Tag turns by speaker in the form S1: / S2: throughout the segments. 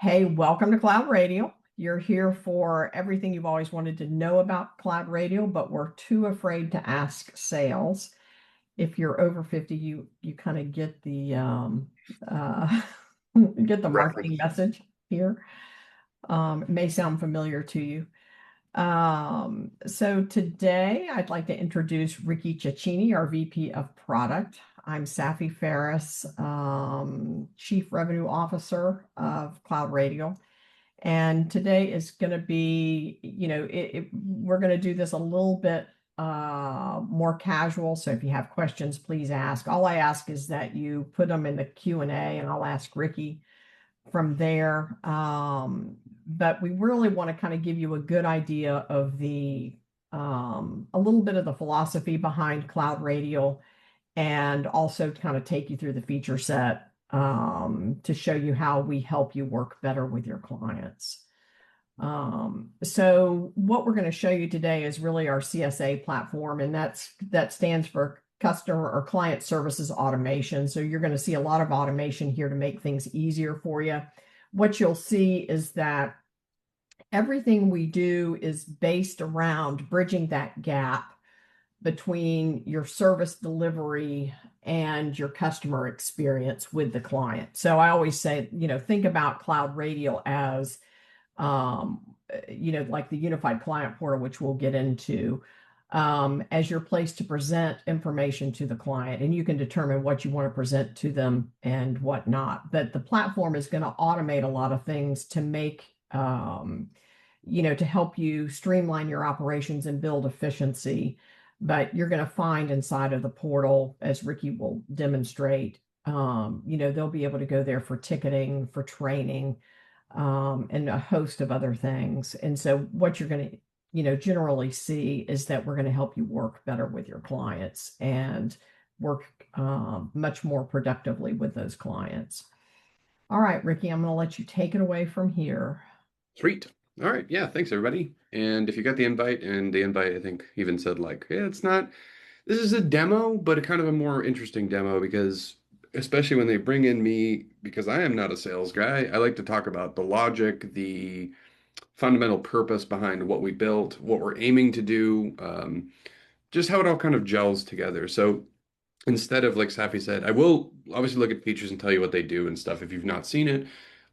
S1: Hey, welcome to CloudRadial. You're here for everything you've always wanted to know about CloudRadial, but we're too afraid to ask sales. If you're over 50, you kind of get the uh, get the marketing
S2: Reference.
S1: message here. It may sound familiar to you. So today I'd like to introduce Ricky Cecchini, our VP of Product. I'm Saffie Farris, Chief Revenue Officer of CloudRadial. And today is going to be, we're going to do this a little bit more casual. So if you have questions, please ask. All I ask is that you put them in the Q&A and I'll ask Ricky from there. But we really want to kind of give you a good idea of a little bit of the philosophy behind CloudRadial and also kind of take you through the feature set to show you how we help you work better with your clients. So what we're going to show you today is really our CSA platform, and that stands for customer or client services automation. So you're going to see a lot of automation here to make things easier for you. What you'll see is that everything we do is based around bridging that gap between your service delivery and your customer experience with the client. So I always say, think about CloudRadial as, like the unified client portal, which we'll get into, as your place to present information to the client. And you can determine what you want to present to them and what not. But the platform is going to automate a lot of things to make, to help you streamline your operations and build efficiency. But you're going to find inside of the portal, as Ricky will demonstrate, they'll be able to go there for ticketing, for training, and a host of other things. And so what you're going to, generally see is that we're going to help you work better with your clients and work much more productively with those clients. All right, Ricky, I'm going to let you take it away from here.
S2: Sweet. All right. Yeah. Thanks, everybody. And if you got the invite, and the invite, I think, even said, like, yeah, it's not, this is a demo, but a kind of a more interesting demo because, especially when they bring in me, because I am not a sales guy, I like to talk about the logic, the fundamental purpose behind what we built, what we're aiming to do, just how it all kind of gels together. So instead of, like Safi said, I will obviously look at features and tell you what they do and stuff if you've not seen it,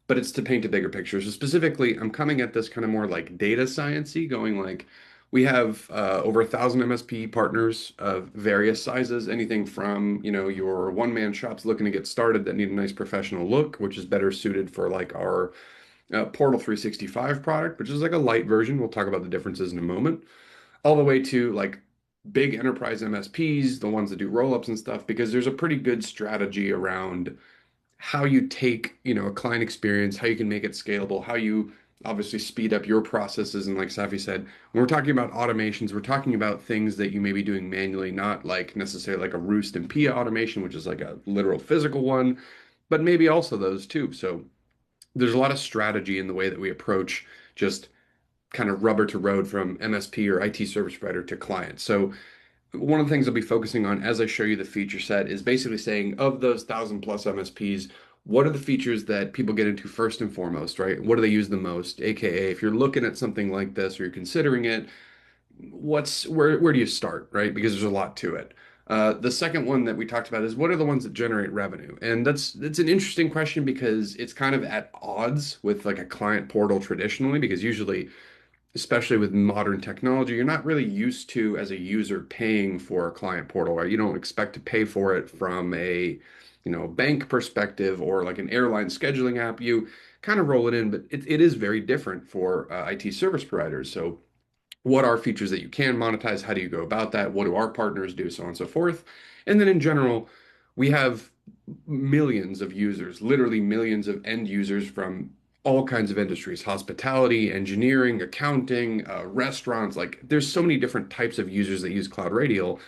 S2: but it's to paint a bigger picture. So specifically, I'm coming at this kind of more like data sciencey, going like we have over 1,000 MSP partners of various sizes, anything from your one-man shops looking to get started that need a nice professional look, which is better suited for like our Portal 365 product, which is like a light version. We'll talk about the differences in a moment, all the way to like big enterprise MSPs, the ones that do roll-ups and stuff, because there's a pretty good strategy around how you take, a client experience, how you can make it scalable, how you obviously speed up your processes. And like Safi said, when we're talking about automations, we're talking about things that you may be doing manually, not like necessarily like a Roost and Pia automation, which is like a literal physical one, but maybe also those too. So there's a lot of strategy in the way that we approach just kind of rubber to road from MSP or IT service provider to client. So one of the things I'll be focusing on as I show you the feature set is basically saying of those 1,000+ MSPs, what are the features that people get into first and foremost, right? What do they use the most? AKA, if you're looking at something like this or you're considering it, where do you start, right? Because there's a lot to it. The second one that we talked about is what are the ones that generate revenue? And that's an interesting question because it's kind of at odds with like a client portal traditionally, because usually, especially with modern technology, you're not really used to as a user paying for a client portal, right? You don't expect to pay for it from a, bank perspective or like an airline scheduling app. You kind of roll it in, but it is very different for IT service providers. So what are features that you can monetize? How do you go about that? What do our partners do? So on and so forth. And then in general, we have millions of users, literally millions of end users from all kinds of industries, hospitality, engineering, accounting, restaurants. Like there's so many different types of users that use CloudRadial.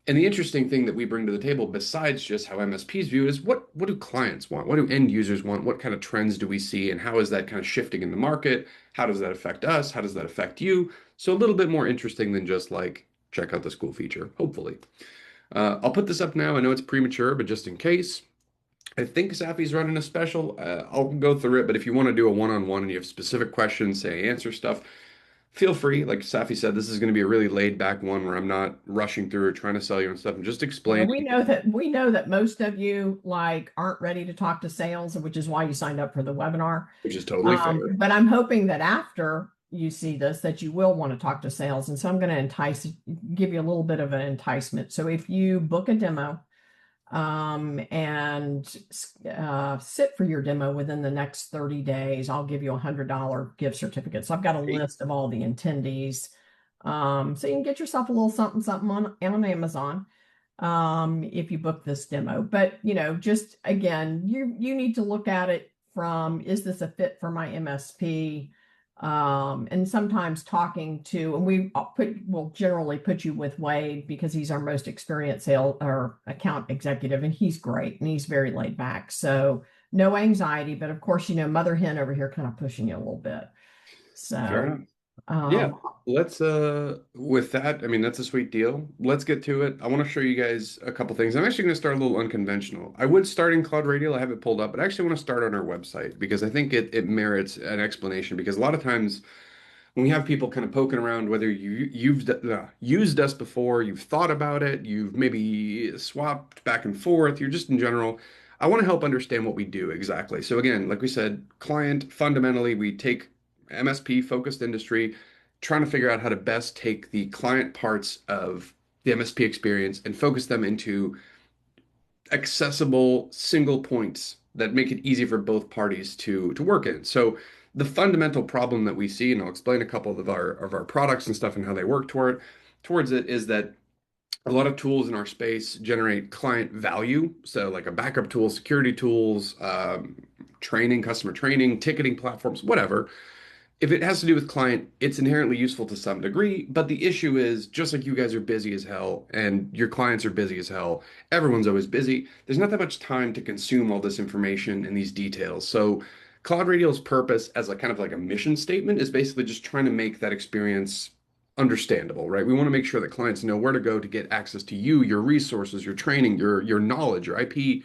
S2: And the interesting thing that we bring to the table, besides just how MSPs view it, is what do clients want? What do end users want? What kind of trends do we see? And how is that kind of shifting in the market? How does that affect us? How does that affect you? So a little bit more interesting than just like, check out this cool feature, hopefully. I'll put this up now. I know it's premature, but just in case. I think Saffie's running a special. I'll go through it, but if you want to do a one-on-one and you have specific questions, say answer stuff, feel free. Like Saffie said, this is going to be a really laid back one where I'm not rushing through or trying to sell you and stuff. I'm just
S1: Yeah,
S2: explaining,
S1: we know that most of you like aren't ready to talk to sales, which is why you signed up for the webinar.
S2: which is totally fair.
S1: But I'm hoping that after you see this, that you will want to talk to sales. And so I'm going to give you a little bit of an enticement. So if you book a demo, and sit for your demo within the next 30 days, I'll give you $100 gift certificate. So I've got a
S2: Great.
S1: list of all the attendees. So you can get yourself a little something, something on Amazon, if you book this demo. But, just again, you need to look at it from, is this a fit for my MSP? And sometimes talking to, and will generally put you with Wade because he's our most experienced sales or account executive, and he's great and he's very laid back. So no anxiety, but of course, mother hen over here kind of pushing you a little bit.
S2: Fair
S1: So,
S2: enough. Yeah,
S1: um,
S2: let's with that, I mean that's a sweet deal. Let's get to it. I want to show you guys a couple things. I'm actually going to start a little unconventional. I would start in CloudRadial. I have it pulled up, but I actually want to start on our website because I think it merits an explanation because a lot of times when we have people kind of poking around, whether used us before, you've thought about it, you've maybe swapped back and forth, you're just in general, I want to help understand what we do exactly. So again, like we said, client, fundamentally, we take MSP focused industry, trying to figure out how to best take the client parts of the MSP experience and focus them into accessible single points that make it easy for both parties to work in. So the fundamental problem that we see, and I'll explain a couple of our products and stuff and how they work towards it, is that a lot of tools in our space generate client value. So like a backup tool, security tools, training, customer training, ticketing platforms, whatever. If it has to do with client, it's inherently useful to some degree, but the issue is just like you guys are busy as hell and your clients are busy as hell, everyone's always busy. There's not that much time to consume all this information and these details. So CloudRadial's purpose as a kind of like a mission statement is basically just trying to make that experience understandable, right? We want to make sure that clients know where to go to get access to you, your resources, your training, your knowledge, your IP.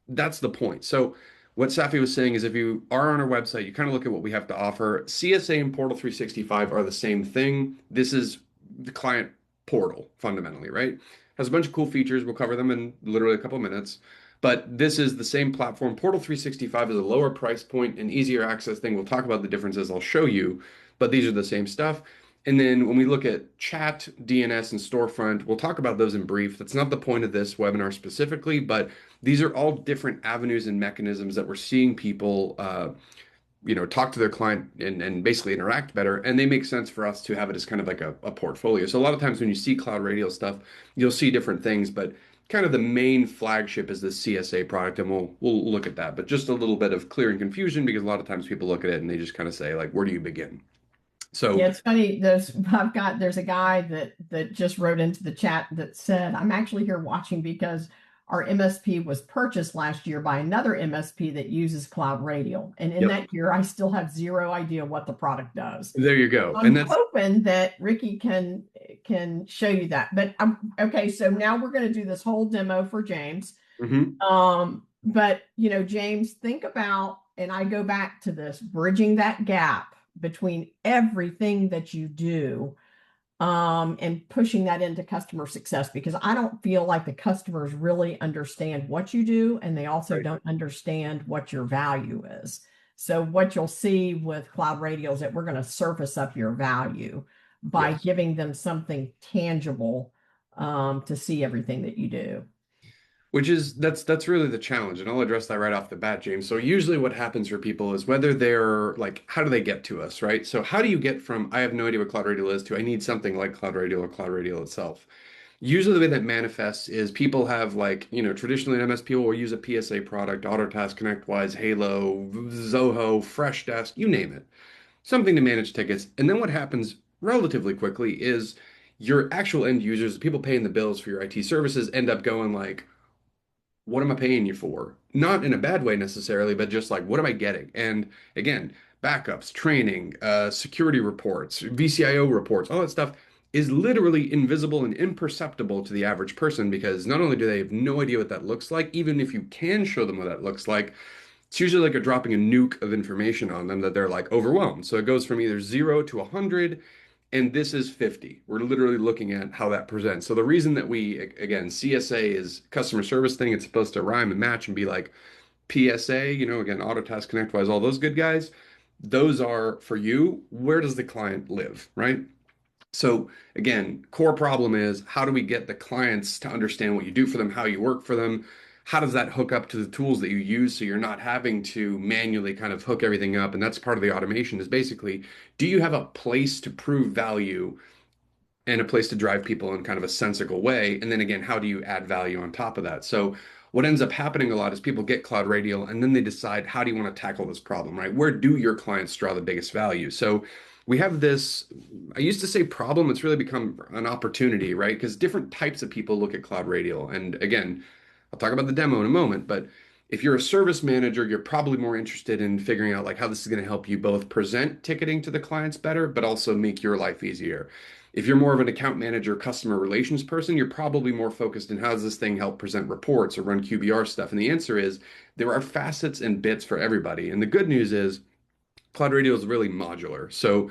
S2: That's the point. So what Safi was saying is if you are on our website, you kind of look at what we have to offer. CSA and Portal 365 are the same thing. This is the client portal fundamentally, right? Has a bunch of cool features. We'll cover them in literally a couple of minutes. But this is the same platform. Portal 365 is a lower price point and easier access thing. We'll talk about the differences. I'll show you, but these are the same stuff. And then when we look at chat, DNS, and storefront, we'll talk about those in brief. That's not the point of this webinar specifically, but these are all different avenues and mechanisms that we're seeing people, talk to their client and basically interact better. And they make sense for us to have it as kind of like a portfolio. So a lot of times when you see CloudRadial stuff, you'll see different things, but kind of the main flagship is the CSA product, and we'll look at that. But just a little bit of clearing confusion because a lot of times people look at it and they just kind of say like, where do you begin? So
S1: yeah, it's funny. There's a guy that just wrote into the chat that said, I'm actually here watching because our MSP was purchased last year by another MSP that uses CloudRadial. And in
S2: yep,
S1: that year, I still have zero idea what the product does.
S2: there you go.
S1: I'm
S2: And that's
S1: hoping that Ricky can show you that. But okay, so now we're going to do this whole demo for James.
S2: mhm,
S1: But James, think about, and I go back to this, bridging that gap between everything that you do, and pushing that into customer success, because I don't feel like the customers really understand what you do, and they also
S2: right.
S1: don't understand what your value is. So what you'll see with CloudRadial is that we're going to surface up your value by
S2: Yes.
S1: giving them something tangible, to see everything that you do.
S2: Which is that's really the challenge, and I'll address that right off the bat, James. So usually what happens for people is whether they're like, how do they get to us, right? So how do you get from I have no idea what CloudRadial is to I need something like CloudRadial or CloudRadial itself? Usually the way that manifests is people have like, traditionally an MSP will use a PSA product, Autotask, ConnectWise, Halo, Zoho, Freshdesk, you name it, something to manage tickets. And then what happens relatively quickly is your actual end users, the people paying the bills for your IT services, end up going like, what am I paying you for? Not in a bad way necessarily, but just like, what am I getting? And again, backups, training, security reports, VCIO reports, all that stuff. is literally invisible and imperceptible to the average person because not only do they have no idea what that looks like, even if you can show them what that looks like, it's usually like a dropping a nuke of information on them that they're like overwhelmed. So it goes from either 0 to 100, and this is 50. We're literally looking at how that presents. So the reason that we, again, CSA is customer service thing, it's supposed to rhyme and match and be like PSA, again, auto task ConnectWise, all those good guys. Those are for you. Where does the client live, right? So again, core problem is how do we get the clients to understand what you do for them, how you work for them? How does that hook up to the tools that you use so you're not having to manually kind of hook everything up? And that's part of the automation is basically, do you have a place to prove value and a place to drive people in kind of a sensical way? And then again, how do you add value on top of that? So what ends up happening a lot is people get CloudRadial and then they decide, how do you want to tackle this problem, right? Where do your clients draw the biggest value? So we have this, I used to say problem, it's really become an opportunity, right? Because different types of people look at CloudRadial. And again, I'll talk about the demo in a moment, but if you're a service manager, you're probably more interested in figuring out like how this is going to help you both present ticketing to the clients better, but also make your life easier. If you're more of an account manager, customer relations person, you're probably more focused in how does this thing help present reports or run QBR stuff? And the answer is there are facets and bits for everybody. And the good news is CloudRadial is really modular. So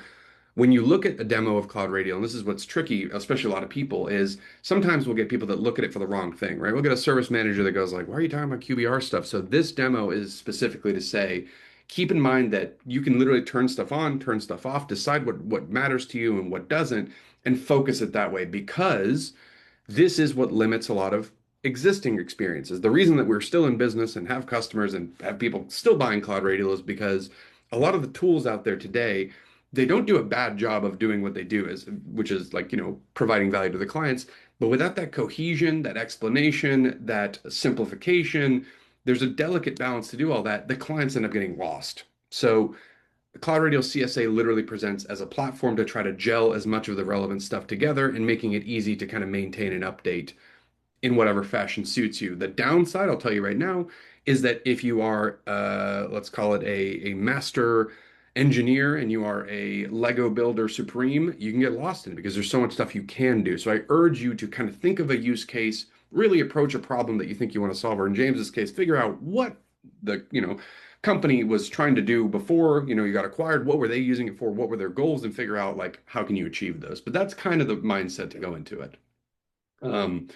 S2: when you look at a demo of CloudRadial, and this is what's tricky, especially a lot of people, is sometimes we'll get people that look at it for the wrong thing, right? We'll get a service manager that goes like, why are you talking about QBR stuff? So this demo is specifically to say, keep in mind that you can literally turn stuff on, turn stuff off, decide what matters to you and what doesn't, and focus it that way because this is what limits a lot of existing experiences. The reason that we're still in business and have customers and have people still buying CloudRadial is because a lot of the tools out there today, they don't do a bad job of doing what they do, which is like, providing value to the clients. But without that cohesion, that explanation, that simplification, there's a delicate balance to do all that. The clients end up getting lost. So CloudRadial CSA literally presents as a platform to try to gel as much of the relevant stuff together and making it easy to kind of maintain and update in whatever fashion suits you. The downside, I'll tell you right now, is that if you are, let's call it a master engineer and you are a Lego builder supreme, you can get lost in it because there's so much stuff you can do. So I urge you to kind of think of a use case, really approach a problem that you think you want to solve, or in James's case, figure out what the, company was trying to do before, you got acquired, what were they using it for, what were their goals, and figure out like how can you achieve those. But that's kind of the mindset to go into it. Um,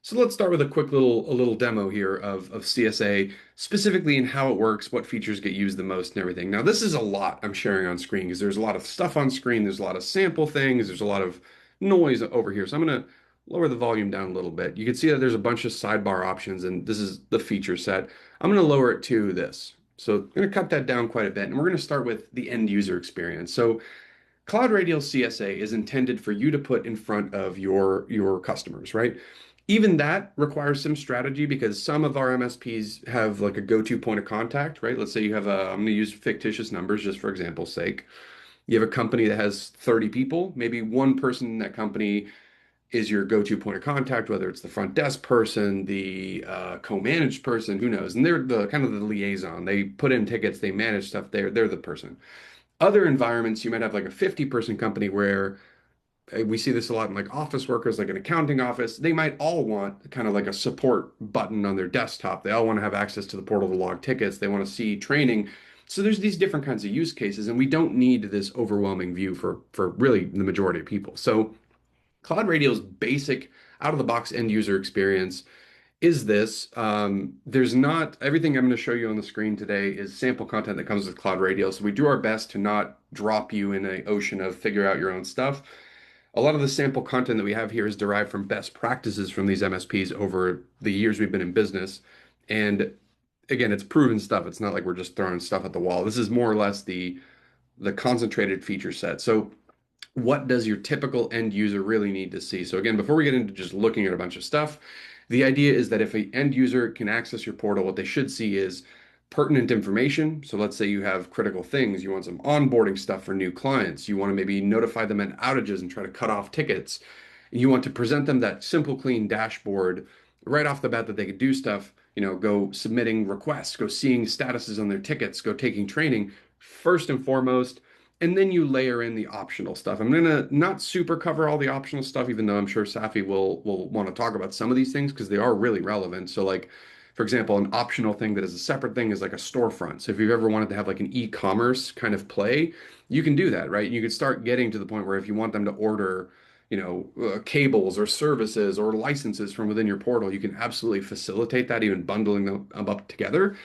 S2: so let's start with a little demo here of CSA, specifically in how it works, what features get used the most and everything. Now, this is a lot I'm sharing on screen because there's a lot of stuff on screen, there's a lot of sample things, there's a lot of noise over here. So I'm going to lower the volume down a little bit. You can see that there's a bunch of sidebar options, and this is the feature set. I'm going to lower it to this. So I'm going to cut that down quite a bit, and we're going to start with the end user experience. So CloudRadial CSA is intended for you to put in front of your customers, right? Even that requires some strategy because some of our MSPs have like a go-to point of contact, right? Let's say you have I'm going to use fictitious numbers just for example's sake. You have a company that has 30 people, maybe one person in that company is your go-to point of contact, whether it's the front desk person, the co-managed person, who knows? And they're the kind of the liaison. They put in tickets, they manage stuff. They're the person. Other environments, you might have like a 50-person company where we see this a lot in like office workers, like an accounting office. They might all want kind of like a support button on their desktop. They all want to have access to the portal to log tickets. They want to see training. So there's these different kinds of use cases, and we don't need this overwhelming view for really the majority of people. So CloudRadial's basic out of the box end user experience is this. There's not everything I'm going to show you on the screen today is sample content that comes with CloudRadial. So we do our best to not drop you in an ocean of figure out your own stuff. A lot of the sample content that we have here is derived from best practices from these MSPs over the years we've been in business. And again, it's proven stuff. It's not like we're just throwing stuff at the wall. This is more or less the concentrated feature set. So what does your typical end user really need to see? So again, before we get into just looking at a bunch of stuff, the idea is that if an end user can access your portal, what they should see is pertinent information. So let's say you have critical things, you want some onboarding stuff for new clients, you want to maybe notify them at outages and try to cut off tickets. You want to present them that simple, clean dashboard right off the bat that they could do stuff, go submitting requests, go seeing statuses on their tickets, go taking training. First and foremost, and then you layer in the optional stuff. I'm gonna not super cover all the optional stuff, even though I'm sure Safi will want to talk about some of these things because they are really relevant. So like, for example, an optional thing that is a separate thing is like a storefront. So if you've ever wanted to have like an e-commerce kind of play, you can do that, right? You could start getting to the point where if you want them to order, cables or services or licenses from within your portal, you can absolutely facilitate that, even bundling them up together.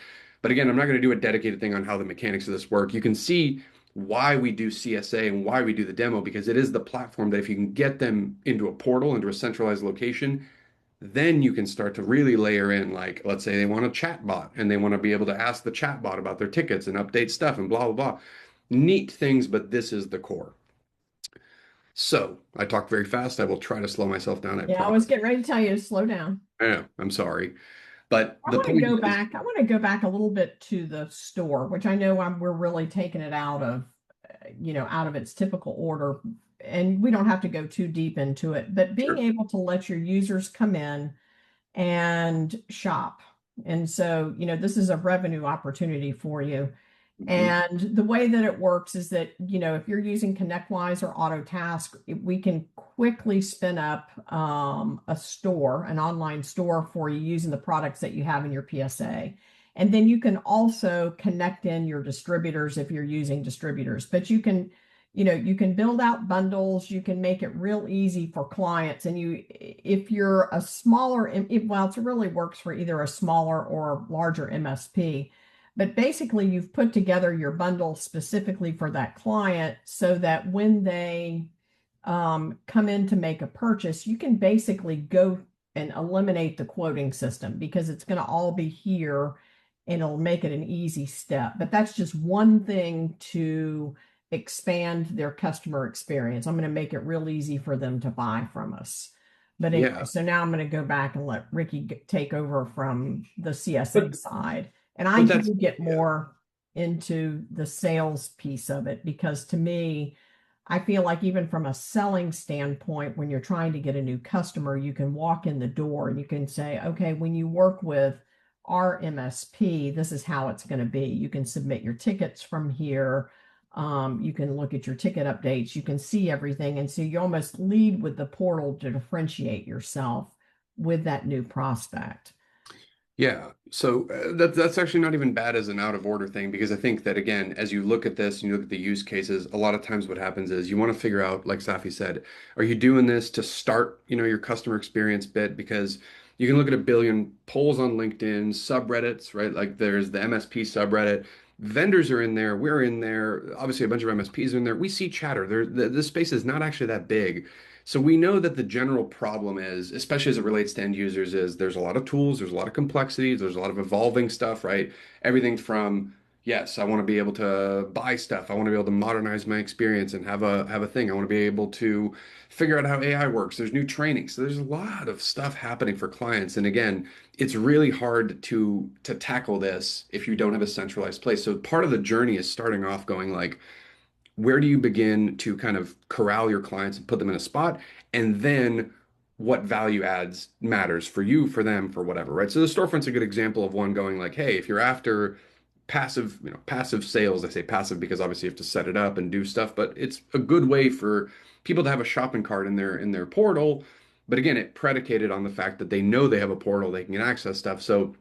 S2: But again, I'm not going to do a dedicated thing on how the mechanics of this work. You can see why we do CSA and why we do the demo, because it is the platform that if you can get them into a portal, into a centralized location, then you can start to really layer in, like, let's say they want a chat bot and they want to be able to ask the chat bot about their tickets and update stuff and blah, blah, blah. Neat things, but this is the core. So I talk very fast. I will try to slow myself down, I
S1: Yeah, I was
S2: promise.
S1: getting ready to tell you to slow down.
S2: I know, I'm sorry. But
S1: I
S2: the
S1: want to
S2: point
S1: go
S2: is,
S1: back. I want to go back a little bit to the store, which I know we're really taking it out of, out of its typical order. And we don't have to go too deep into it, but being
S2: sure.
S1: able to let your users come in and shop. And so, this is a revenue opportunity for you.
S2: Mhm.
S1: And the way that it works is that, if you're using ConnectWise or AutoTask, we can quickly spin up a store, an online store for you using the products that you have in your PSA. And then you can also connect in your distributors if you're using distributors. But you can build out bundles, you can make it real easy for clients. And if you're a smaller, well, it really works for either a smaller or larger MSP. But basically, you've put together your bundle specifically for that client so that when they come in to make a purchase, you can basically go and eliminate the quoting system because it's going to all be here and it'll make it an easy step. But that's just one thing to expand their customer experience. I'm going to make it real easy for them to buy from us. But anyway,
S2: Yeah.
S1: so now I'm going to go back and let Ricky take over from the CSA
S2: But
S1: side. And I
S2: but that's
S1: do get
S2: yeah.
S1: more into the sales piece of it because to me, I feel like even from a selling standpoint, when you're trying to get a new customer, you can walk in the door and you can say, okay, when you work with our MSP, this is how it's going to be. You can submit your tickets from here. You can look at your ticket updates. You can see everything. And so you almost lead with the portal to differentiate yourself with that new prospect.
S2: Yeah, so that's actually not even bad as an out of order thing because I think that again, as you look at this and you look at the use cases, a lot of times what happens is you want to figure out, like Safi said, are you doing this to start, your customer experience bit? Because you can look at a billion polls on LinkedIn, subreddits, right? Like there's the MSP subreddit. Vendors are in there, we're in there, obviously a bunch of MSPs are in there. We see chatter. This space is not actually that big. So we know that the general problem is, especially as it relates to end users, is there's a lot of tools, there's a lot of complexities, there's a lot of evolving stuff, right? Everything from, yes, I want to be able to buy stuff, I want to be able to modernize my experience and have a thing. I want to be able to figure out how AI works. There's new training. So there's a lot of stuff happening for clients. And again, it's really hard to tackle this if you don't have a centralized place. So part of the journey is starting off going like, where do you begin to kind of corral your clients and put them in a spot? And then what value adds matters for you, for them, for whatever, right? So the storefront's a good example of one going like, hey, if you're after passive, passive sales, I say passive because obviously you have to set it up and do stuff, but it's a good way for people to have a shopping cart in their portal. But again, it predicated on the fact that they know they have a portal, they can access stuff. So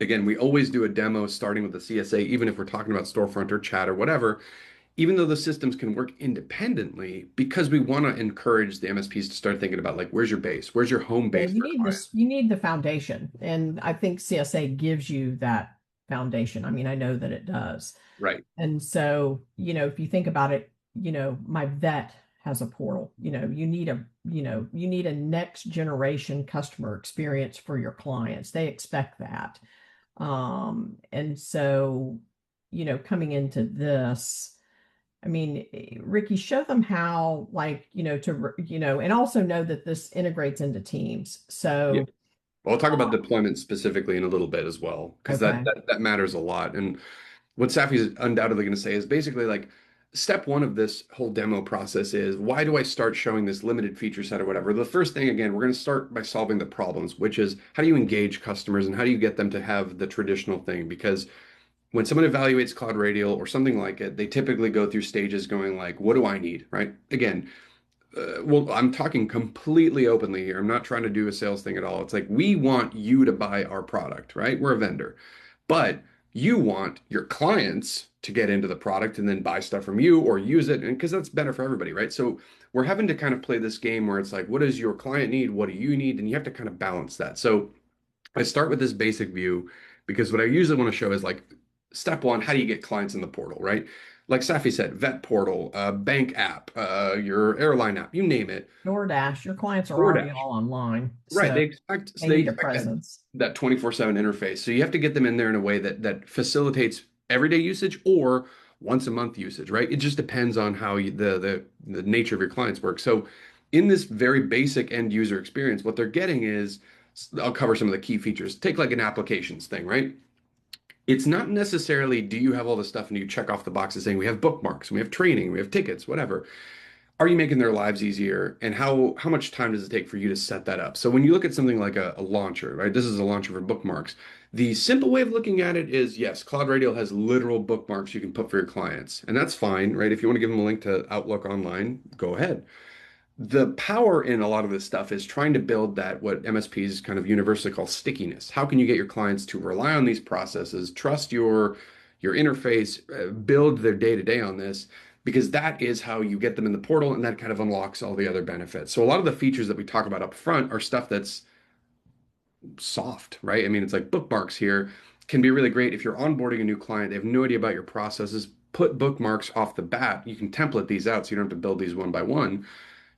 S2: again, we always do a demo starting with the CSA, even if we're talking about storefront or chat or whatever, even though the systems can work independently, because we want to encourage the MSPs to start thinking about like, where's your base? Where's your home
S1: Yeah,
S2: base for a client?
S1: you need the foundation. And I think CSA gives you that foundation. I mean, I know that it does.
S2: Right.
S1: And so, if you think about it, my vet has a portal. You need a next generation customer experience for your clients. They expect that. And so, coming into this, I mean, Ricky, show them how, like, and also know that this integrates into Teams.
S2: Yeah.
S1: So,
S2: Well, I'll talk about deployment specifically in a little bit as well, because that,
S1: okay.
S2: that that matters a lot. And what Safi is undoubtedly going to say is basically like step one of this whole demo process is why do I start showing this limited feature set or whatever? The first thing, again, we're going to start by solving the problems, which is how do you engage customers and how do you get them to have the traditional thing? Because when someone evaluates CloudRadial or something like it, they typically go through stages going like, what do I need, right? Again, well, I'm talking completely openly here. I'm not trying to do a sales thing at all. It's like we want you to buy our product, right? We're a vendor, but you want your clients to get into the product and then buy stuff from you or use it, and because that's better for everybody, right? So we're having to kind of play this game where it's like, what does your client need? What do you need? And you have to kind of balance that. So I start with this basic view because what I usually want to show is like step one, how do you get clients in the portal, right? Like Saffie said, vet portal, bank app, your airline app, you name it.
S1: DoorDash, your clients are already
S2: DoorDash,
S1: all online,
S2: right?
S1: so they
S2: They
S1: need a
S2: expect
S1: presence.
S2: that 24/7 interface. So you have to get them in there in a way that facilitates everyday usage or once a month usage, right? It just depends on how the nature of your clients work. So in this very basic end user experience, what they're getting is I'll cover some of the key features. Take like an applications thing, right? It's not necessarily do you have all the stuff and you check off the boxes saying we have bookmarks, we have training, we have tickets, whatever. Are you making their lives easier? And how much time does it take for you to set that up? So when you look at something like a launcher, right? This is a launcher for bookmarks. The simple way of looking at it is yes, CloudRadial has literal bookmarks you can put for your clients. And that's fine, right? If you want to give them a link to Outlook online, go ahead. The power in a lot of this stuff is trying to build that what MSPs kind of universally call stickiness. How can you get your clients to rely on these processes, trust your interface, build their day-to-day on this, because that is how you get them in the portal and that kind of unlocks all the other benefits. So a lot of the features that we talk about up front are stuff that's soft, right? I mean, it's like bookmarks here can be really great if you're onboarding a new client, they have no idea about your processes. Put bookmarks off the bat. You can template these out so you don't have to build these one by one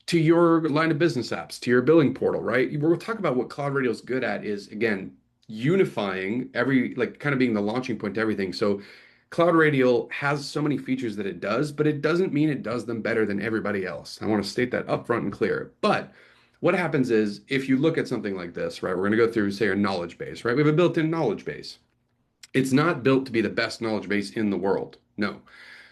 S2: to your line of business apps, to your billing portal, right? We'll talk about what CloudRadial is good at is again unifying every like kind of being the launching point to everything. So CloudRadial has so many features that it does, but it doesn't mean it does them better than everybody else. I want to state that upfront and clear. But what happens is if you look at something like this, right? We're going to go through, say, our knowledge base, right? We have a built-in knowledge base. It's not built to be the best knowledge base in the world. No.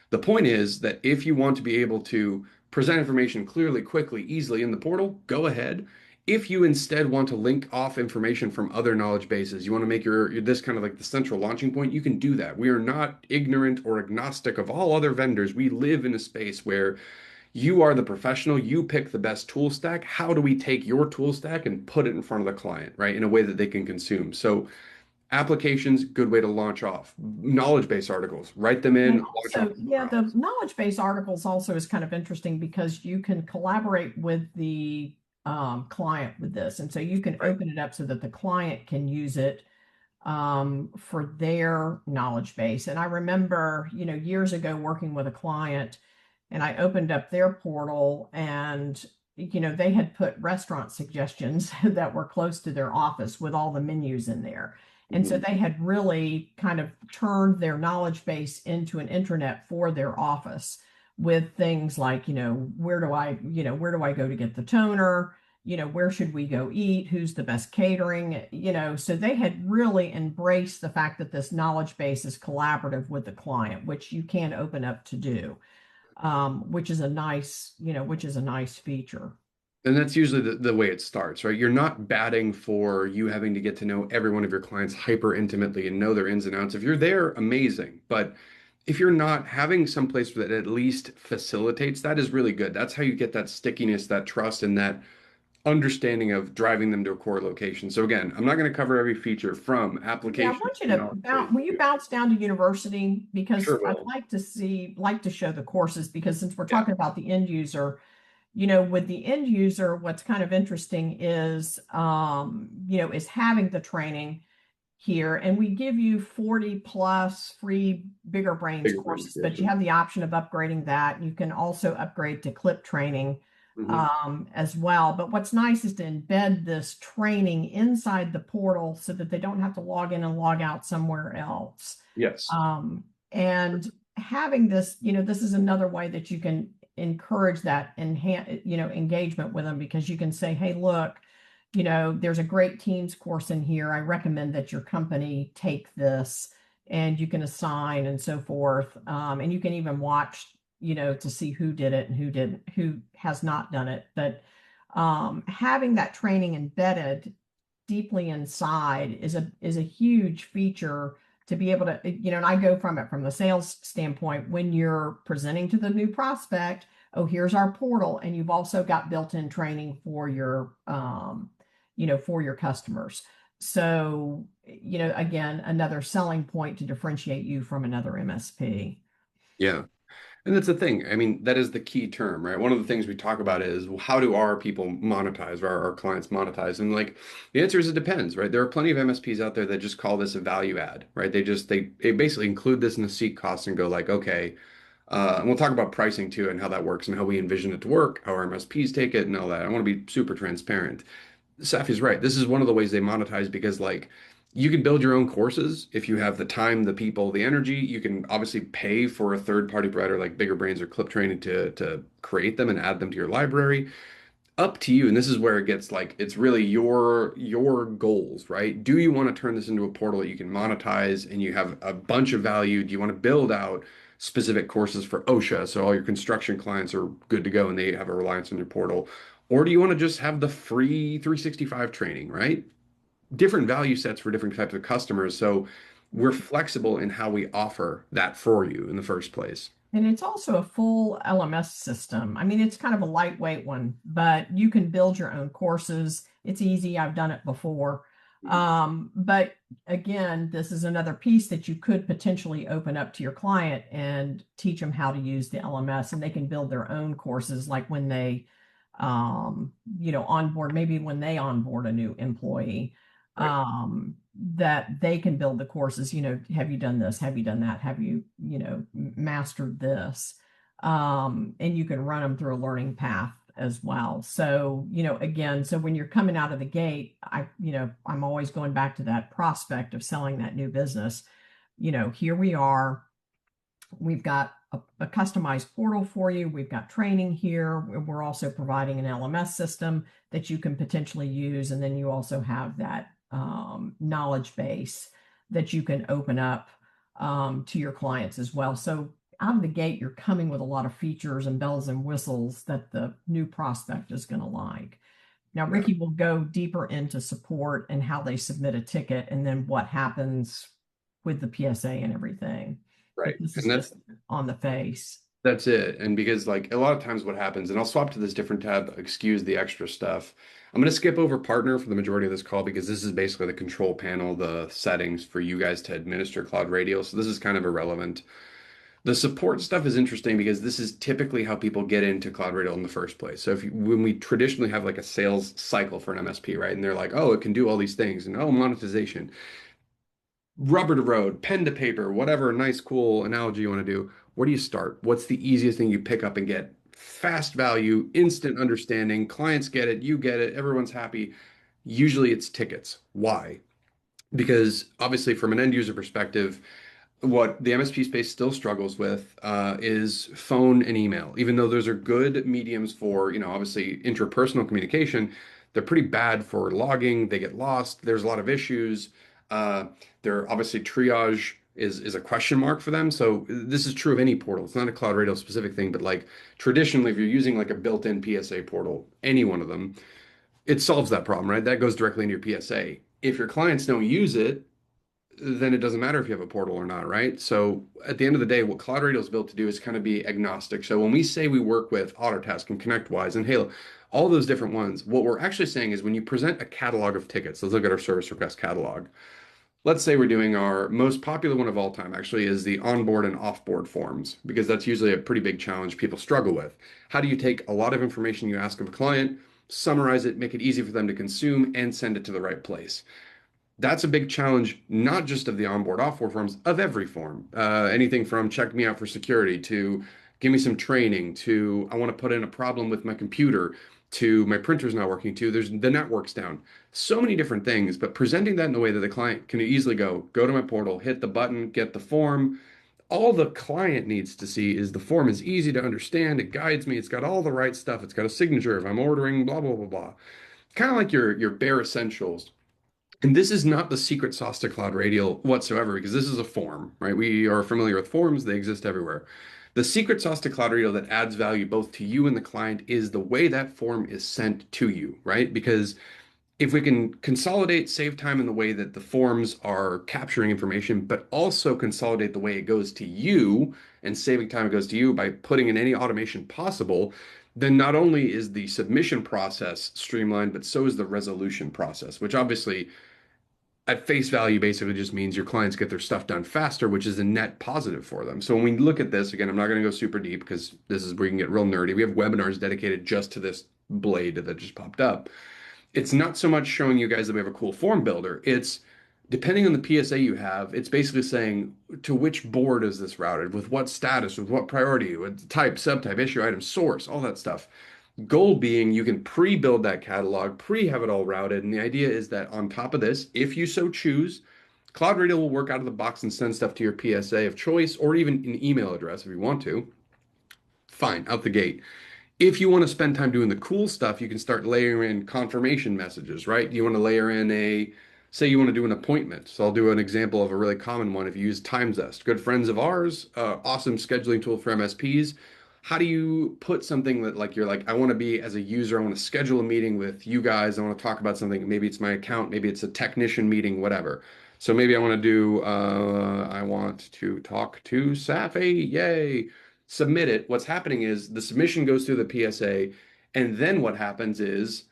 S2: The point is that if you want to be able to present information clearly, quickly, easily in the portal, go ahead. If you instead want to link off information from other knowledge bases, you want to make your this kind of like the central launching point, you can do that. We are not ignorant or agnostic of all other vendors. We live in a space where you are the professional, you pick the best tool stack. How do we take your tool stack and put it in front of the client, right? In a way that they can consume. So applications, good way to launch off. Knowledge base articles, write them in,
S1: And
S2: launch off
S1: also,
S2: in the
S1: yeah, the
S2: browse.
S1: knowledge base articles also is kind of interesting because you can collaborate with the client with this. And so you can
S2: Right.
S1: open it up so that the client can use it for their knowledge base. And I remember, years ago working with a client and I opened up their portal and, they had put restaurant suggestions that were close to their office with all the menus in there. And so
S2: Mhm.
S1: they had really kind of turned their knowledge base into an intranet for their office with things like, where do I go to get the toner? Where should we go eat? Who's the best catering? So they had really embraced the fact that this knowledge base is collaborative with the client, which you can open up to do, which is a nice feature.
S2: And that's usually the way it starts, right? You're not batting for you having to get to know every one of your clients hyper intimately and know their ins and outs. If you're there, amazing. But if you're not, having some place that at least facilitates that is really good. That's how you get that stickiness, that trust, and that understanding of driving them to a core location. So again, I'm not going to cover every feature from
S1: Yeah, I
S2: application
S1: want you
S2: to
S1: to
S2: knowledge base.
S1: will you bounce down to university because
S2: Sure
S1: I'd
S2: will.
S1: like to show the courses because since we're
S2: Yeah.
S1: talking about the end user, with the end user, what's kind of interesting is, is having the training here. And we give you 40 plus free Bigger Brains
S2: Bigger brain.
S1: courses,
S2: Yeah.
S1: but you have the option of upgrading that. You can also upgrade to clip training
S2: Hmm.
S1: as well. But what's nice is to embed this training inside the portal so that they don't have to log in and log out somewhere else.
S2: Yes.
S1: And having this, this is another way that you can encourage that engagement with them because you can say, hey, look, there's a great Teams course in here. I recommend that your company take this and you can assign and so forth. And you can even watch, to see who did it and who didn't, who has not done it. But having that training embedded deeply inside is a huge feature to be able to, and I go from it from the sales standpoint when you're presenting to the new prospect, oh, here's our portal, and you've also got built-in training for your, for your customers. So, again, another selling point to differentiate you from another MSP.
S2: Yeah. And that's the thing. I mean, that is the key term, right? One of the things we talk about is, well, how do our people monetize, or our clients monetize? And like the answer is it depends, right? There are plenty of MSPs out there that just call this a value add, right? They basically include this in the seat cost and go like, okay, and we'll talk about pricing too and how that works and how we envision it to work, how our MSPs take it and all that. I want to be super transparent. Safi's right. This is one of the ways they monetize because like you can build your own courses if you have the time, the people, the energy. You can obviously pay for a third party provider like Bigger Brains or Clip Training to create them and add them to your library. Up to you. And this is where it gets like it's really your goals, right? Do you want to turn this into a portal that you can monetize and you have a bunch of value? Do you want to build out specific courses for OSHA so all your construction clients are good to go and they have a reliance on your portal? Or do you want to just have the free 365 training, right? Different value sets for different types of customers. So we're flexible in how we offer that for you in the first place.
S1: And it's also a full LMS system. I mean, it's kind of a lightweight one, but you can build your own courses. It's easy. I've done it before. But again, this is another piece that you could potentially open up to your client and teach them how to use the LMS, and they can build their own courses like when they, onboard, maybe when they onboard a new employee.
S2: Right.
S1: That they can build the courses, have you done this? Have you done that? Have you, mastered this? And you can run them through a learning path as well. So, again, so when you're coming out of the gate, I'm always going back to that prospect of selling that new business. Here we are. We've got a customized portal for you. We've got training here. We're also providing an LMS system that you can potentially use. And then you also have that knowledge base that you can open up to your clients as well. So out of the gate, you're coming with a lot of features and bells and whistles that the new prospect is going to like. Now,
S2: Yeah.
S1: Ricky will go deeper into support and how they submit a ticket and then what happens with the PSA and everything. But
S2: Right.
S1: this is
S2: And
S1: just on the face.
S2: that's it. And because like a lot of times what happens, and I'll swap to this different tab, excuse the extra stuff. I'm going to skip over partner for the majority of this call because this is basically the control panel, the settings for you guys to administer CloudRadial. So this is kind of irrelevant. The support stuff is interesting because this is typically how people get into CloudRadial in the first place. So when we traditionally have like a sales cycle for an MSP, right? And they're like, oh, it can do all these things and oh, monetization, rubber to road, pen to paper, whatever nice, cool analogy you want to do. Where do you start? What's the easiest thing you pick up and get? Fast value, instant understanding, clients get it, you get it, everyone's happy. Usually it's tickets. Why? Because obviously, from an end user perspective, what the MSP space still struggles with is phone and email. Even though those are good mediums for, obviously interpersonal communication, they're pretty bad for logging. They get lost. There's a lot of issues. Uh, they're obviously triage is a question mark for them. So this is true of any portal. It's not a CloudRadial specific thing, but like traditionally, if you're using like a built-in PSA portal, any one of them, it solves that problem, right? That goes directly into your PSA. If your clients don't use it, then it doesn't matter if you have a portal or not, right? So at the end of the day, what CloudRadial is built to do is kind of be agnostic. So when we say we work with Autotask and ConnectWise and Halo, all those different ones, what we're actually saying is when you present a catalog of tickets, let's look at our service request catalog. Let's say we're doing our most popular one of all time actually is the onboard and offboard forms, because that's usually a pretty big challenge people struggle with. How do you take a lot of information you ask of a client, summarize it, make it easy for them to consume, and send it to the right place? That's a big challenge, not just of the onboard offboard forms, of every form. Anything from check me out for security to give me some training to I want to put in a problem with my computer to my printer's not working to there's the network's down. So many different things, but presenting that in a way that the client can easily go to my portal, hit the button, get the form. All the client needs to see is the form is easy to understand. It guides me. It's got all the right stuff. It's got a signature if I'm ordering, blah, blah, blah, blah. Kind of like your bare essentials. And this is not the secret sauce to CloudRadial whatsoever, because this is a form, right? We are familiar with forms, they exist everywhere. The secret sauce to CloudRadial that adds value both to you and the client is the way that form is sent to you, right? Because if we can consolidate, save time in the way that the forms are capturing information, but also consolidate the way it goes to you and saving time it goes to you by putting in any automation possible, then not only is the submission process streamlined, but so is the resolution process, which obviously at face value basically just means your clients get their stuff done faster, which is a net positive for them. So when we look at this, again, I'm not going to go super deep because this is where you can get real nerdy. We have webinars dedicated just to this blade that just popped up. It's not so much showing you guys that we have a cool form builder. It's depending on the PSA you have, it's basically saying to which board is this routed, with what status, with what priority, with type, subtype, issue, item, source, all that stuff. Goal being you can pre-build that catalog, pre-have it all routed. And the idea is that on top of this, if you so choose, CloudRadial will work out of the box and send stuff to your PSA of choice or even an email address if you want to. Fine, out the gate. If you want to spend time doing the cool stuff, you can start layering in confirmation messages, right? You want to layer in say you want to do an appointment. So I'll do an example of a really common one. If you use TimeZest, good friends of ours, awesome scheduling tool for MSPs. How do you put something that like you're like, I want to be as a user, I want to schedule a meeting with you guys. I want to talk about something. Maybe it's my account, maybe it's a technician meeting, whatever. So maybe I want to do, I want to talk to Saffie. Yay. Submit it. What's happening is the submission goes through the PSA, and then what happens is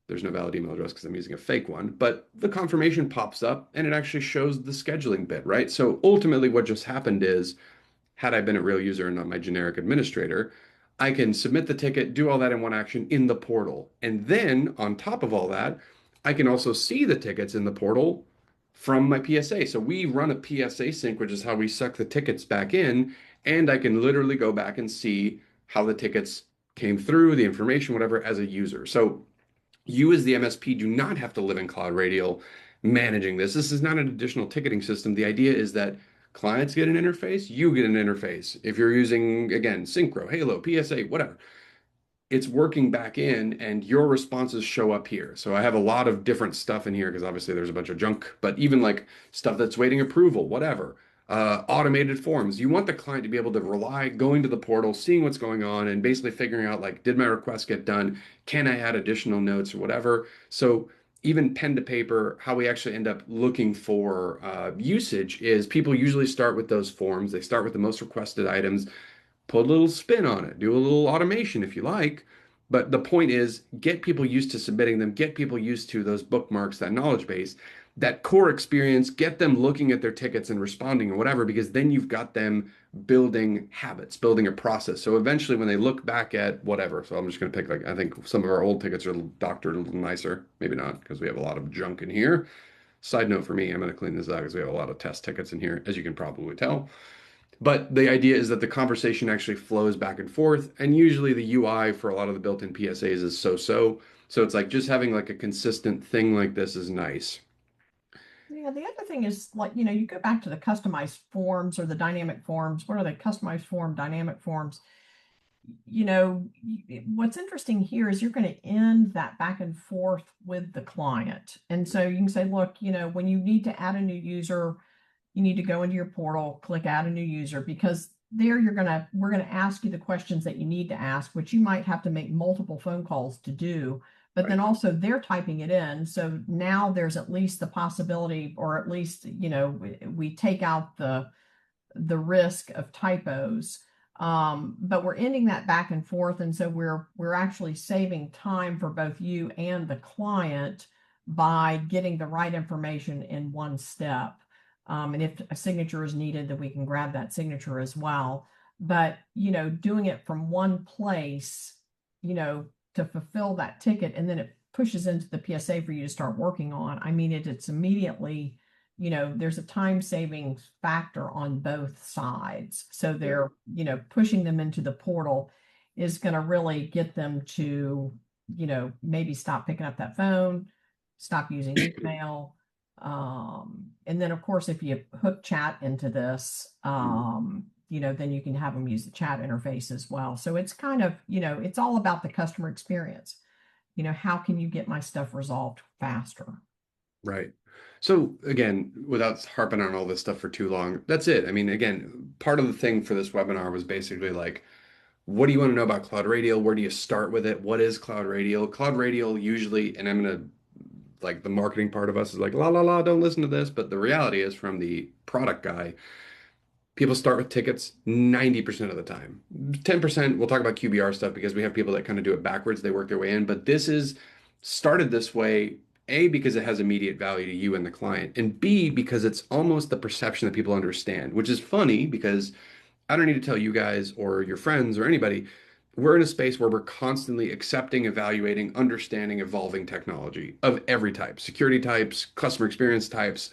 S2: there's no valid email address because I'm using a fake one, but the confirmation pops up and it actually shows the scheduling bit, right? So ultimately, what just happened is, had I been a real user and not my generic administrator, I can submit the ticket, do all that in one action in the portal. And then on top of all that, I can also see the tickets in the portal from my PSA. So we run a PSA sync, which is how we suck the tickets back in. And I can literally go back and see how the tickets came through, the information, whatever, as a user. So you as the MSP do not have to live in CloudRadial managing this. This is not an additional ticketing system. The idea is that clients get an interface, you get an interface. If you're using, again, Synchro, Halo, PSA, whatever, it's working back in and your responses show up here. So I have a lot of different stuff in here because obviously there's a bunch of junk, but even like stuff that's waiting approval, whatever. Automated forms. You want the client to be able to rely going to the portal, seeing what's going on, and basically figuring out like, did my request get done? Can I add additional notes or whatever? So even pen to paper, how we actually end up looking for usage is people usually start with those forms. They start with the most requested items, put a little spin on it, do a little automation if you like. But the point is, get people used to submitting them, get people used to those bookmarks, that knowledge base, that core experience, get them looking at their tickets and responding or whatever, because then you've got them building habits, building a process. So eventually when they look back at whatever, so I'm just going to pick like, I think some of our old tickets are doctored a little nicer. Maybe not, because we have a lot of junk in here. Side note for me, I'm going to clean this out because we have a lot of test tickets in here, as you can probably tell. But the idea is that the conversation actually flows back and forth. And usually the UI for a lot of the built-in PSAs is so-so. So it's like just having like a consistent thing like this is nice.
S1: Yeah, the other thing is like, you go back to the customized forms or the dynamic forms. What are they? Customized form, dynamic forms. What's interesting here is you're going to end that back and forth with the client. And so you can say, look, when you need to add a new user, you need to go into your portal, click add a new user, because there we're going to ask you the questions that you need to ask, which you might have to make multiple phone calls to do. But then
S2: Right.
S1: also they're typing it in. So now there's at least the possibility, or at least, we take out the risk of typos. But we're ending that back and forth. And so we're actually saving time for both you and the client by getting the right information in one step. And if a signature is needed, then we can grab that signature as well. But, doing it from one place, to fulfill that ticket, and then it pushes into the PSA for you to start working on. I mean, it's immediately, there's a time saving factor on both sides. So
S2: Yeah.
S1: they're, pushing them into the portal is going to really get them to, maybe stop picking up that phone, stop using email. And then of course, if you hook chat into this, then you can have them use the chat interface as well. So it's kind of, it's all about the customer experience. How can you get my stuff resolved faster?
S2: Right. So again, without harping on all this stuff for too long, that's it. I mean, again, part of the thing for this webinar was basically like, what do you want to know about CloudRadial? Where do you start with it? What is CloudRadial? CloudRadial usually, and I'm going to like the marketing part of us is like, la la la, don't listen to this. But the reality is, from the product guy, people start with tickets 90% of the time. 10%, we'll talk about QBR stuff because we have people that kind of do it backwards. They work their way in. But this is started this way, A, because it has immediate value to you and the client, and B, because it's almost the perception that people understand, which is funny because I don't need to tell you guys or your friends or anybody. We're in a space where we're constantly accepting, evaluating, understanding, evolving technology of every type, security types, customer experience types,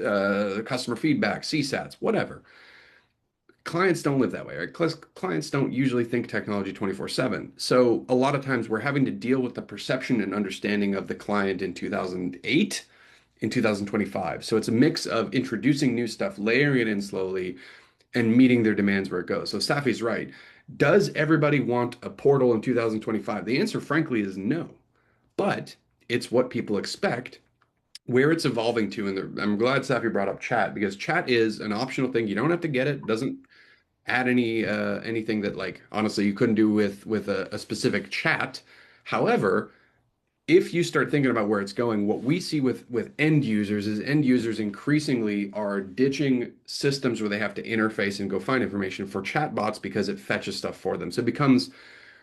S2: customer feedback, CSATs, whatever. Clients don't live that way, right? Clients don't usually think technology 24/7. So a lot of times we're having to deal with the perception and understanding of the client in 2008, in 2025. So it's a mix of introducing new stuff, layering it in slowly, and meeting their demands where it goes. So Saffie's right. Does everybody want a portal in 2025? The answer, frankly, is no. But it's what people expect, where it's evolving to. And I'm glad Saffie brought up chat because chat is an optional thing. You don't have to get it. It doesn't add anything that like honestly you couldn't do with a specific chat. However, if you start thinking about where it's going, what we see with end users is end users increasingly are ditching systems where they have to interface and go find information for chatbots because it fetches stuff for them. So it becomes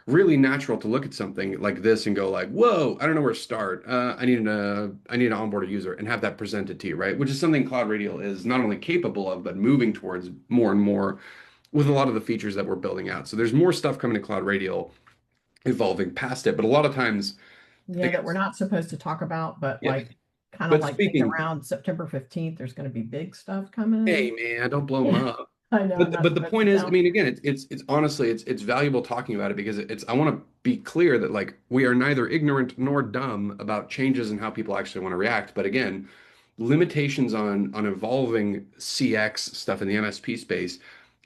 S2: really natural to look at something like this and go like, whoa, I don't know where to start. I need to onboard a user and have that presented to you, right? Which is something CloudRadial is not only capable of, but moving towards more and more with a lot of the features that we're building out. So there's more stuff coming to CloudRadial evolving past it, but a lot of times,
S1: Yeah, that we're not supposed to talk about, but
S2: yeah.
S1: like kind of
S2: But
S1: like think
S2: speaking,
S1: around September 15th, there's going to be big stuff coming.
S2: hey man, don't blow them
S1: Yeah,
S2: up.
S1: I know I'm
S2: But
S1: not
S2: but the
S1: supposed to
S2: point is, I
S1: tell.
S2: mean, again, it's honestly it's valuable talking about it because it's I want to be clear that like we are neither ignorant nor dumb about changes and how people actually want to react. But again, limitations on evolving CX stuff in the MSP space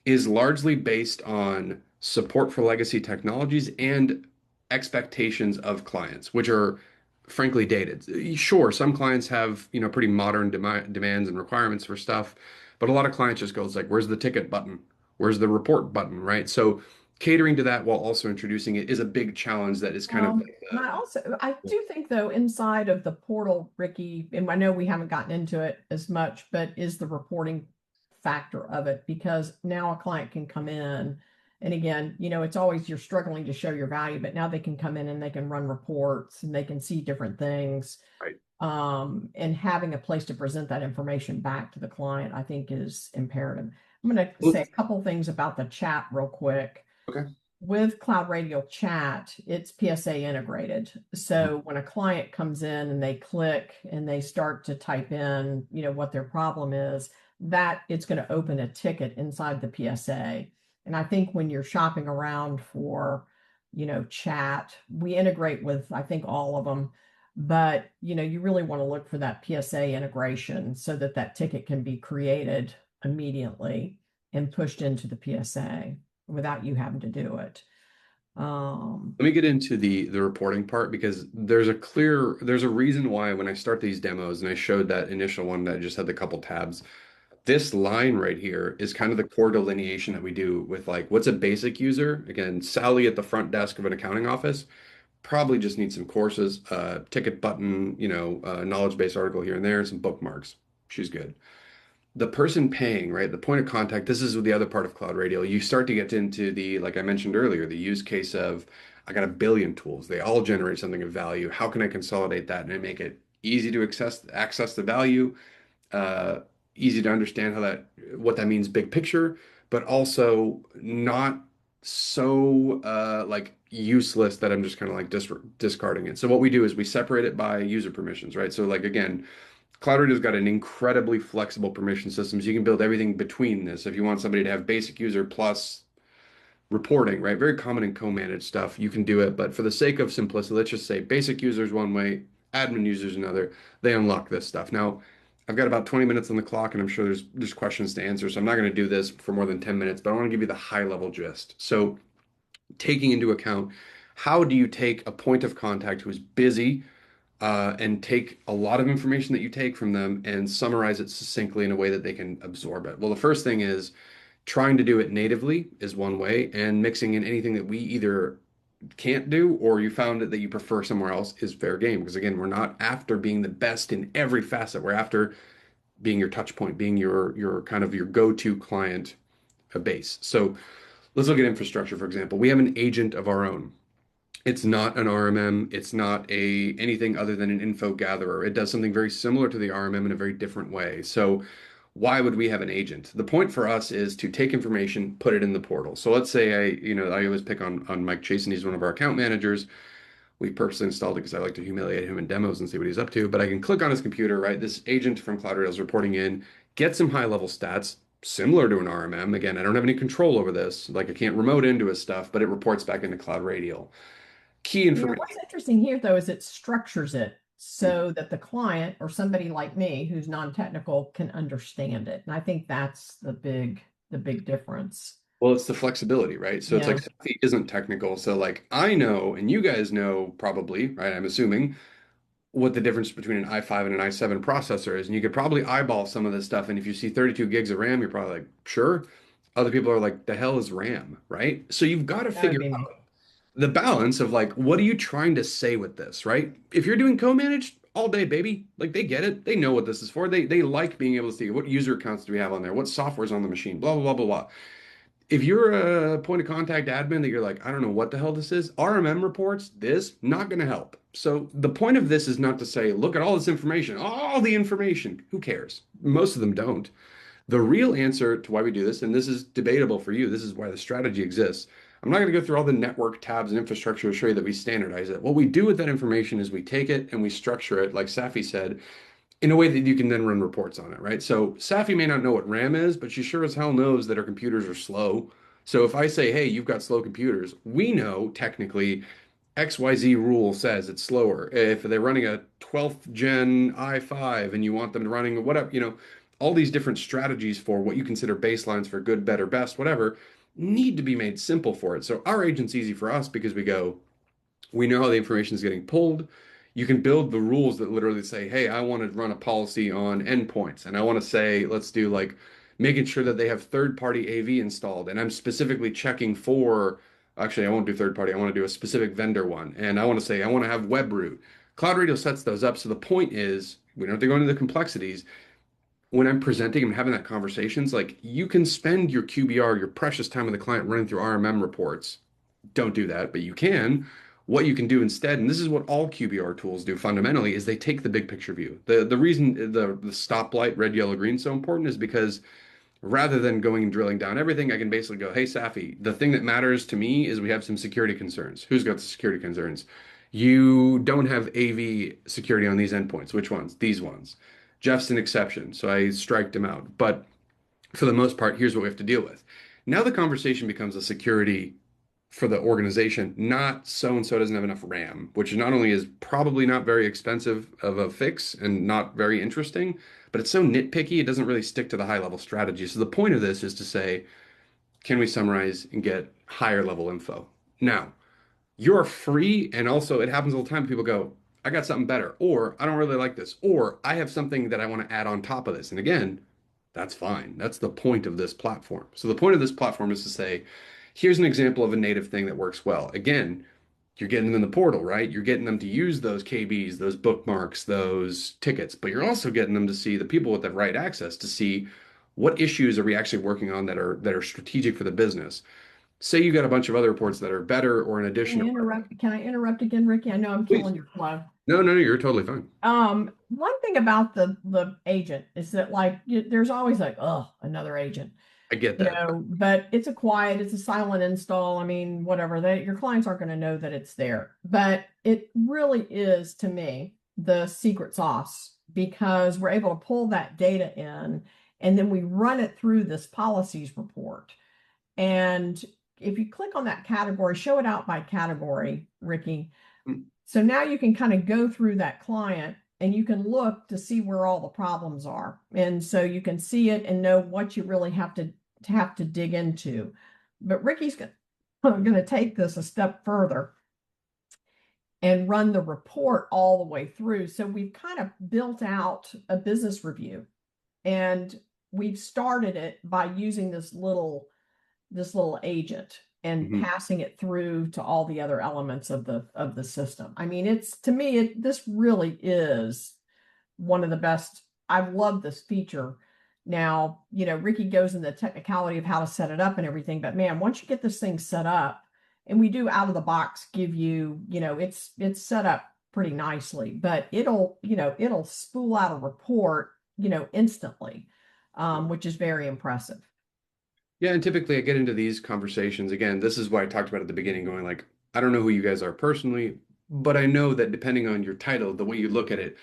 S2: is largely based on support for legacy technologies and expectations of clients, which are frankly dated. Sure, some clients have, pretty modern demands and requirements for stuff, but a lot of clients just goes like, where's the ticket button? Where's the report button, right? So catering to that while also introducing it is a big challenge that is kind of like
S1: And I do think though, inside of the portal, Ricky, and I know we haven't gotten into it as much, but is the reporting factor of it because now a client can come in and again, it's always you're struggling to show your value, but now they can come in and they can run reports and they can see different things.
S2: right.
S1: And having a place to present that information back to the client, I think is imperative. I'm going to
S2: Well,
S1: say a couple things about the chat real quick.
S2: okay.
S1: With CloudRadial Chat, it's PSA integrated. So when a client comes in and they click and they start to type in, what their problem is, that it's going to open a ticket inside the PSA. And I think when you're shopping around for, chat, we integrate with, I think, all of them. But, you really want to look for that PSA integration so that that ticket can be created immediately and pushed into the PSA without you having to do it.
S2: Let me get into the reporting part because there's a reason why when I start these demos and I showed that initial one that just had the couple tabs, this line right here is kind of the core delineation that we do with like what's a basic user. Again, Sally at the front desk of an accounting office probably just needs some courses, ticket button, knowledge base article here and there, and some bookmarks. She's good. The person paying, right? The point of contact, this is the other part of CloudRadial. You start to get into the, like I mentioned earlier, the use case of I got a billion tools. They all generate something of value. How can I consolidate that and make it easy to access the value, uh, easy to understand what that means big picture, but also not so like useless that I'm just kind of like discarding it. So what we do is we separate it by user permissions, right? So like again, CloudRadial's got an incredibly flexible permission system. So you can build everything between this. If you want somebody to have basic user plus reporting, right? Very common and co-managed stuff, you can do it. But for the sake of simplicity, let's just say basic users one way, admin users another. They unlock this stuff. Now, I've got about 20 minutes on the clock, and I'm sure there's questions to answer. So I'm not going to do this for more than 10 minutes, but I want to give you the high level gist. So taking into account how do you take a point of contact who's busy and take a lot of information that you take from them and summarize it succinctly in a way that they can absorb it. Well, the first thing is trying to do it natively is one way, and mixing in anything that we either can't do, or you found it that you prefer somewhere else, is fair game. Because again, we're not after being the best in every facet. We're after being your touch point, being your kind of your go-to client base. So let's look at infrastructure, for example. We have an agent of our own. It's not an RMM. It's not a anything other than an info gatherer. It does something very similar to the RMM in a very different way. So why would we have an agent? The point for us is to take information, put it in the portal. So let's say I always pick on Mike Chase, and he's one of our account managers. We purposely installed it because I like to humiliate him in demos and see what he's up to. But I can click on his computer, right? This agent from CloudRadial is reporting in, get some high level stats similar to an RMM. Again, I don't have any control over this. Like I can't remote into his stuff, but it reports back into CloudRadial. Key
S1: Yeah,
S2: information.
S1: what's interesting here though is it structures it so that the client or somebody like me who's non-technical can understand it. And I think that's the big difference.
S2: Well, it's the flexibility, right? So it's like
S1: Yeah.
S2: Saffie isn't technical. So like I know, and you guys know probably, right? I'm assuming what the difference between an i5 and an i7 processor is. And you could probably eyeball some of this stuff. And if you see 32 gigs of RAM, you're probably like, sure. Other people are like, the hell is RAM, right? So you've got to
S1: That would
S2: figure
S1: be
S2: out
S1: me.
S2: the balance of like, what are you trying to say with this, right? If you're doing co-managed all day, baby, like they get it. They know what this is for. They like being able to see what user accounts do we have on there, what software's on the machine, blah, blah, blah, blah, blah. If you're a point of contact admin that you're like, I don't know what the hell this is, RMM reports, this, not going to help. So the point of this is not to say, look at all this information, all the information. Who cares? Most of them don't. The real answer to why we do this, and this is debatable for you, this is why the strategy exists. I'm not going to go through all the network tabs and infrastructure to show you that we standardize it. What we do with that information is we take it and we structure it, like Saffie said, in a way that you can then run reports on it, right? So Saffie may not know what RAM is, but she sure as hell knows that her computers are slow. So if I say, hey, you've got slow computers, we know technically XYZ rule says it's slower. If they're running a 12th gen i5 and you want them to running whatever, all these different strategies for what you consider baselines for good, better, best, whatever, need to be made simple for it. So our agent's easy for us because we know how the information is getting pulled. You can build the rules that literally say, hey, I want to run a policy on endpoints. And I want to say, let's do like making sure that they have third-party AV installed. And I'm specifically checking for, actually, I won't do third-party. I want to do a specific vendor one. And I want to say, I want to have WebRoot. CloudRadial sets those up. So the point is, we don't have to go into the complexities. When I'm presenting and having that conversations, like you can spend your QBR, your precious time with the client running through RMM reports. Don't do that, but you can. What you can do instead, and this is what all QBR tools do fundamentally, is they take the big picture view. The reason the stoplight red, yellow, green is so important is because rather than going and drilling down everything, I can basically go, hey, Saffie, the thing that matters to me is we have some security concerns. Who's got the security concerns? You don't have AV security on these endpoints. Which ones? These ones. Jeff's an exception, so I striked him out. But for the most part, here's what we have to deal with. Now the conversation becomes a security for the organization, not so and so doesn't have enough RAM, which not only is probably not very expensive of a fix and not very interesting, but it's so nitpicky, it doesn't really stick to the high level strategy. So the point of this is to say, can we summarize and get higher level info? Now, you're free, and also it happens all the time. People go, I got something better, or I don't really like this, or I have something that I want to add on top of this. And again, that's fine. That's the point of this platform. So the point of this platform is to say, here's an example of a native thing that works well. Again, you're getting them in the portal, right? You're getting them to use those KBs, those bookmarks, those tickets, but you're also getting them to see the people with the right access to see what issues are we actually working on that are strategic for the business. Say you got a bunch of other reports that are better or in
S1: Can
S2: addition
S1: I
S2: to,
S1: interrupt? Can I interrupt again, Ricky? I know I'm
S2: please.
S1: killing your flow.
S2: No, no, no, you're totally fine.
S1: One thing about the agent is that like there's always like, oh, another agent,
S2: I get that.
S1: but it's a silent install. I mean, whatever, your clients aren't going to know that it's there, but it really is to me the secret sauce because we're able to pull that data in and then we run it through this policies report. And if you click on that category, show it out by category, Ricky.
S2: Mm.
S1: So now you can kind of go through that client and you can look to see where all the problems are. And so you can see it and know what you really have to dig into. But Ricky's going to take this a step further and run the report all the way through. So we've kind of built out a business review and we've started it by using this little agent. and
S2: Mhm.
S1: passing it through to all the other elements of the system. I mean, it's to me, this really is one of the best. I've loved this feature. Now, Ricky goes into the technicality of how to set it up and everything, but man, once you get this thing set up, and we do out of the box give you, it's set up pretty nicely, but it'll spool out a report, instantly, which is very impressive.
S2: Yeah, and typically I get into these conversations again. This is why I talked about at the beginning, going like, I don't know who you guys are personally, but I know that depending on your title, the way you look at it,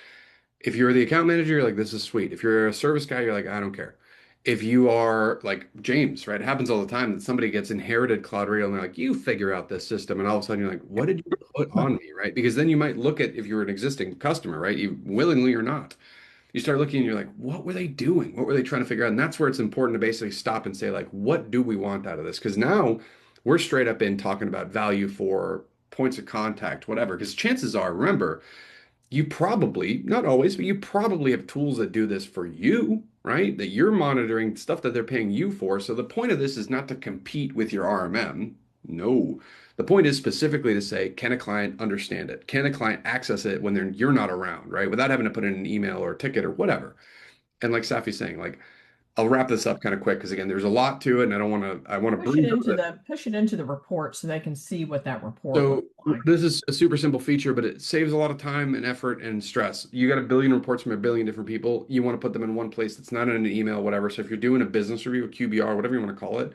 S2: if you're the account manager, you're like, this is sweet. If you're a service guy, you're like, I don't care. If you are like James, right? It happens all the time that somebody gets inherited CloudRadial and they're like, you figure out this system. And all of a sudden you're like, what did you put on me, right? Because then you might look at if you're an existing customer, right? You willingly or not. You start looking and you're like, what were they doing? What were they trying to figure out? And that's where it's important to basically stop and say, like, what do we want out of this? Because now we're straight up in talking about value for points of contact, whatever. Because chances are, remember, you probably, not always, but you probably have tools that do this for you, right? That you're monitoring stuff that they're paying you for. So the point of this is not to compete with your RMM. No. The point is specifically to say, can a client understand it? Can a client access it when you're not around, right? Without having to put in an email or a ticket or whatever. And like Safi's saying, like, I'll wrap this up kind of quick because again, there's a lot to it and I want to breeze over this.
S1: Push it into the report so they can see what that report
S2: So
S1: looks like.
S2: this is a super simple feature, but it saves a lot of time and effort and stress. You got a billion reports from a billion different people. You want to put them in one place that's not in an email, whatever. So if you're doing a business review, a QBR, whatever you want to call it,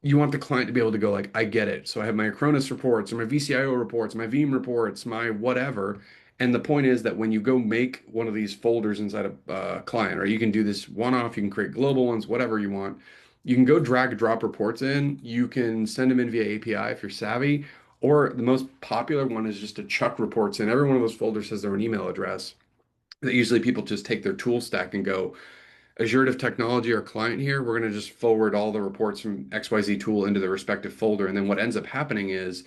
S2: you want the client to be able to go like, I get it. So I have my Acronis reports or my VCIO reports, my Veeam reports, my whatever. And the point is that when you go make one of these folders inside a client, or you can do this one-off, you can create global ones, whatever you want. You can go drag and drop reports in. You can send them in via API if you're savvy. Or the most popular one is just to chuck reports in. Every one of those folders has their own email address. That usually people just take their tool stack and go, Azure Technology, our client here, we're going to just forward all the reports from XYZ tool into the respective folder. And then what ends up happening is,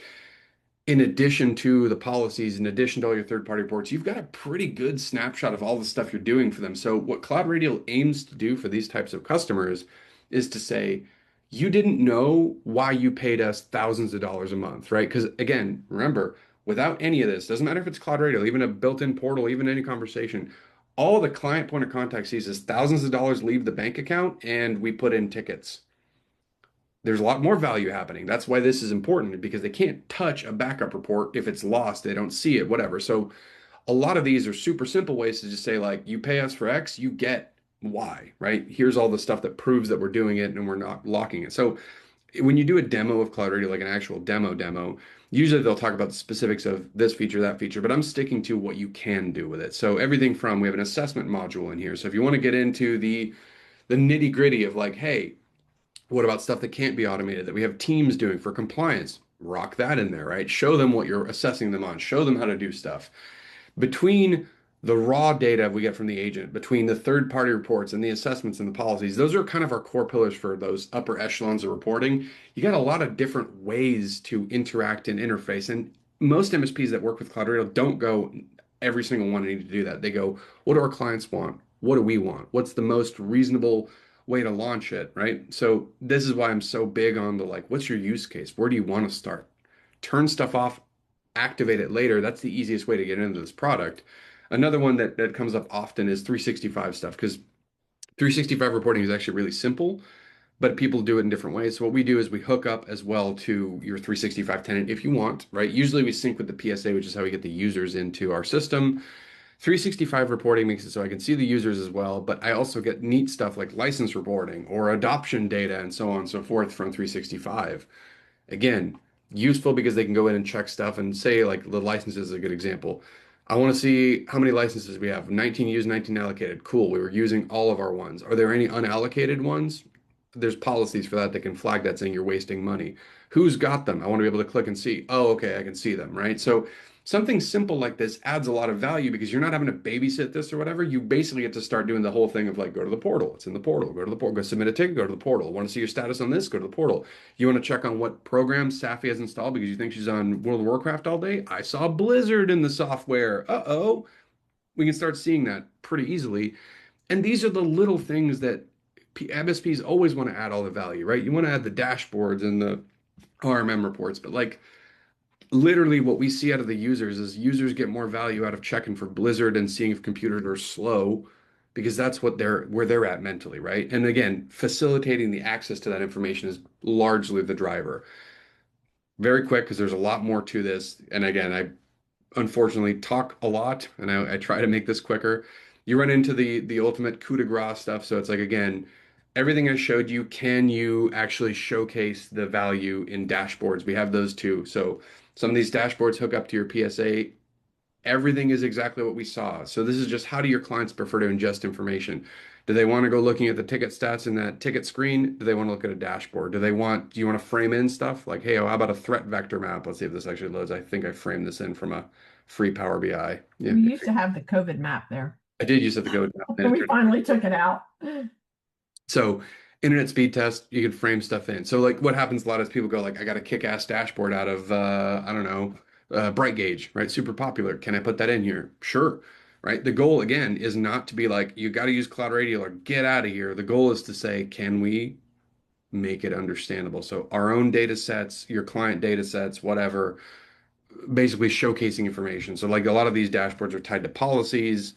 S2: in addition to the policies, in addition to all your third-party reports, you've got a pretty good snapshot of all the stuff you're doing for them. So what CloudRadial aims to do for these types of customers is to say, you didn't know why you paid us thousands of dollars a month, right? Because again, remember, without any of this, doesn't matter if it's CloudRadial, even a built-in portal, even any conversation, all the client point of contact sees is thousands of dollars leave the bank account and we put in tickets. There's a lot more value happening. That's why this is important because they can't touch a backup report if it's lost. They don't see it, whatever. So a lot of these are super simple ways to just say, like, you pay us for X, you get Y, right? Here's all the stuff that proves that we're doing it and we're not locking it. So when you do a demo of CloudRadial, like an actual demo, usually they'll talk about the specifics of this feature, that feature, but I'm sticking to what you can do with it. So everything from, we have an assessment module in here. So if you want to get into the nitty gritty of like, hey, what about stuff that can't be automated that we have teams doing for compliance? Rock that in there, right? Show them what you're assessing them on. Show them how to do stuff. Between the raw data we get from the agent, between the third-party reports and the assessments and the policies, those are kind of our core pillars for those upper echelons of reporting. You got a lot of different ways to interact and interface. And most MSPs that work with CloudRadial don't go every single one need to do that. They go, what do our clients want? What do we want? What's the most reasonable way to launch it, right? So this is why I'm so big on the like, what's your use case? Where do you want to start? Turn stuff off, activate it later. That's the easiest way to get into this product. Another one that comes up often is 365 stuff because 365 reporting is actually really simple, but people do it in different ways. So what we do is we hook up as well to your 365 tenant if you want, right? Usually we sync with the PSA, which is how we get the users into our system. 365 reporting makes it so I can see the users as well, but I also get neat stuff like license reporting or adoption data and so on and so forth from 365. Again, useful because they can go in and check stuff and say like the licenses is a good example. I want to see how many licenses we have. 19 used, 19 allocated. Cool. We were using all of our ones. Are there any unallocated ones? There's policies for that that can flag that saying you're wasting money. Who's got them? I want to be able to click and see. Oh, okay, I can see them, right? So something simple like this adds a lot of value because you're not having to babysit this or whatever. You basically get to start doing the whole thing of like, go to the portal. It's in the portal. Go to the portal. Go submit a ticket. Go to the portal. Want to see your status on this? Go to the portal. You want to check on what program Saffie has installed because you think she's on World of Warcraft all day? I saw Blizzard in the software. Uh-oh. We can start seeing that pretty easily. And these are the little things that MSPs always want to add all the value, right? You want to add the dashboards and the ORMM reports, but like literally what we see out of the users is users get more value out of checking for blizzard and seeing if computers are slow because that's what they're where they're at mentally, right? And again, facilitating the access to that information is largely the driver. Very quick because there's a lot more to this. And again, I unfortunately talk a lot and I try to make this quicker. You run into the ultimate coup de grace stuff. So it's like again, everything I showed you, can you actually showcase the value in dashboards? We have those too. So some of these dashboards hook up to your PSA. Everything is exactly what we saw. So this is just how do your clients prefer to ingest information? Do they want to go looking at the ticket stats in that ticket screen? Do they want to look at a dashboard? Do you want to frame in stuff like, hey, oh, how about a threat vector map? Let's see if this actually loads. I think I framed this in from a free Power BI. Yeah,
S1: We used to have the COVID map there.
S2: I did use it to go down. And it
S1: We
S2: turned
S1: finally took it out.
S2: So internet speed test, you can frame stuff in. So like what happens a lot is people go like, I got a kick-ass dashboard out of I don't know, Bright Gauge, right? Super popular. Can I put that in here? Sure. Right. The goal again is not to be like, you got to use CloudRadial or get out of here. The goal is to say, can we make it understandable? So our own data sets, your client data sets, whatever, basically showcasing information. So like a lot of these dashboards are tied to policies.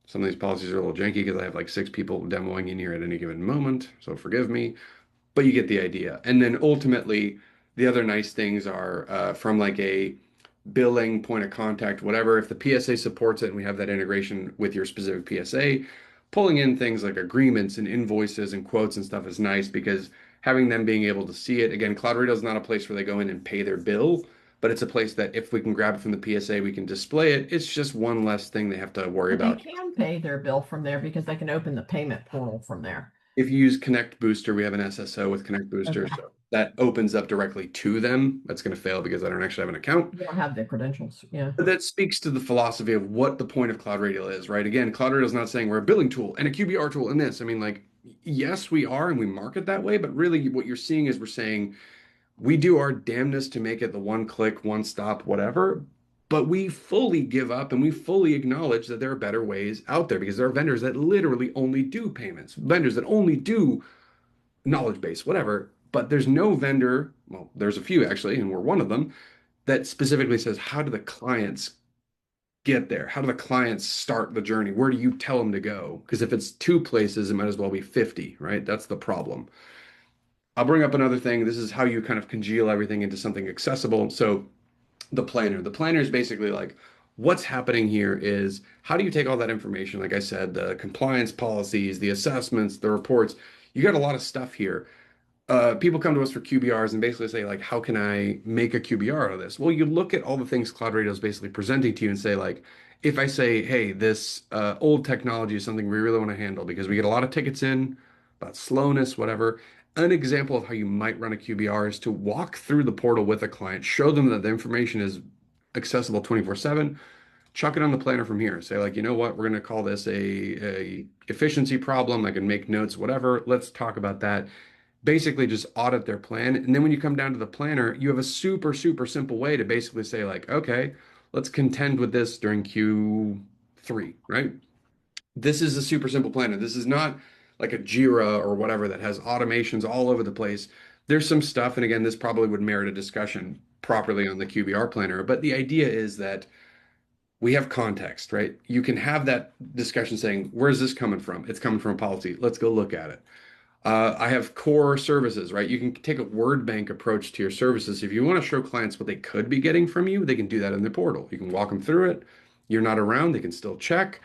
S2: Some of these policies are a little janky because I have like 6 people demoing in here at any given moment. So forgive me, but you get the idea. And then ultimately, the other nice things are from like a billing point of contact, whatever. If the PSA supports it and we have that integration with your specific PSA, pulling in things like agreements and invoices and quotes and stuff is nice because having them being able to see it. Again, CloudRadar is not a place where they go in and pay their bill, but it's a place that if we can grab it from the PSA, we can display it. It's just one less thing they have to worry
S1: But they
S2: about.
S1: can pay their bill from there because they can open the payment portal from there.
S2: If you use Connect Booster, we have an SSO with Connect Booster,
S1: Okay.
S2: so that opens up directly to them. That's going to fail because I don't actually have an account.
S1: You don't have the credentials. Yeah.
S2: But that speaks to the philosophy of what the point of CloudRadial is, right? Again, CloudRadial is not saying we're a billing tool and a QBR tool and this. I mean, like, yes, we are and we market that way, but really what you're seeing is we're saying we do our damnness to make it the one click, one stop, whatever. But we fully give up and we fully acknowledge that there are better ways out there because there are vendors that literally only do payments, vendors that only do knowledge base, whatever. But there's no vendor, well, there's a few actually, and we're one of them, that specifically says, how do the clients get there? How do the clients start the journey? Where do you tell them to go? Because if it's 2 places, it might as well be 50, right? That's the problem. I'll bring up another thing. This is how you kind of congeal everything into something accessible. So the planner. The planner is basically like what's happening here is how do you take all that information? Like I said, the compliance policies, the assessments, the reports. You got a lot of stuff here. People come to us for QBRs and basically say, like, how can I make a QBR out of this? Well, you look at all the things Cloud Radio is basically presenting to you and say, like, if I say, hey, this old technology is something we really want to handle because we get a lot of tickets in about slowness, whatever. An example of how you might run a QBR is to walk through the portal with a client, show them that the information is accessible 24/7, chuck it on the planner from here. Say, like, you know what, we're going to call this a efficiency problem. I can make notes, whatever. Let's talk about that, basically just audit their plan. And then when you come down to the planner, you have a super, super simple way to basically say, like, okay, let's contend with this during Q3, right? This is a super simple planner. This is not like a Jira or whatever that has automations all over the place. There's some stuff, and again, this probably would merit a discussion properly on the QBR planner, but the idea is that we have context, right? You can have that discussion saying, where's this coming from? It's coming from a policy. Let's go look at it. I have core services, right? You can take a word bank approach to your services. If you want to show clients what they could be getting from you, they can do that in the portal. You can walk them through it. You're not around, they can still check.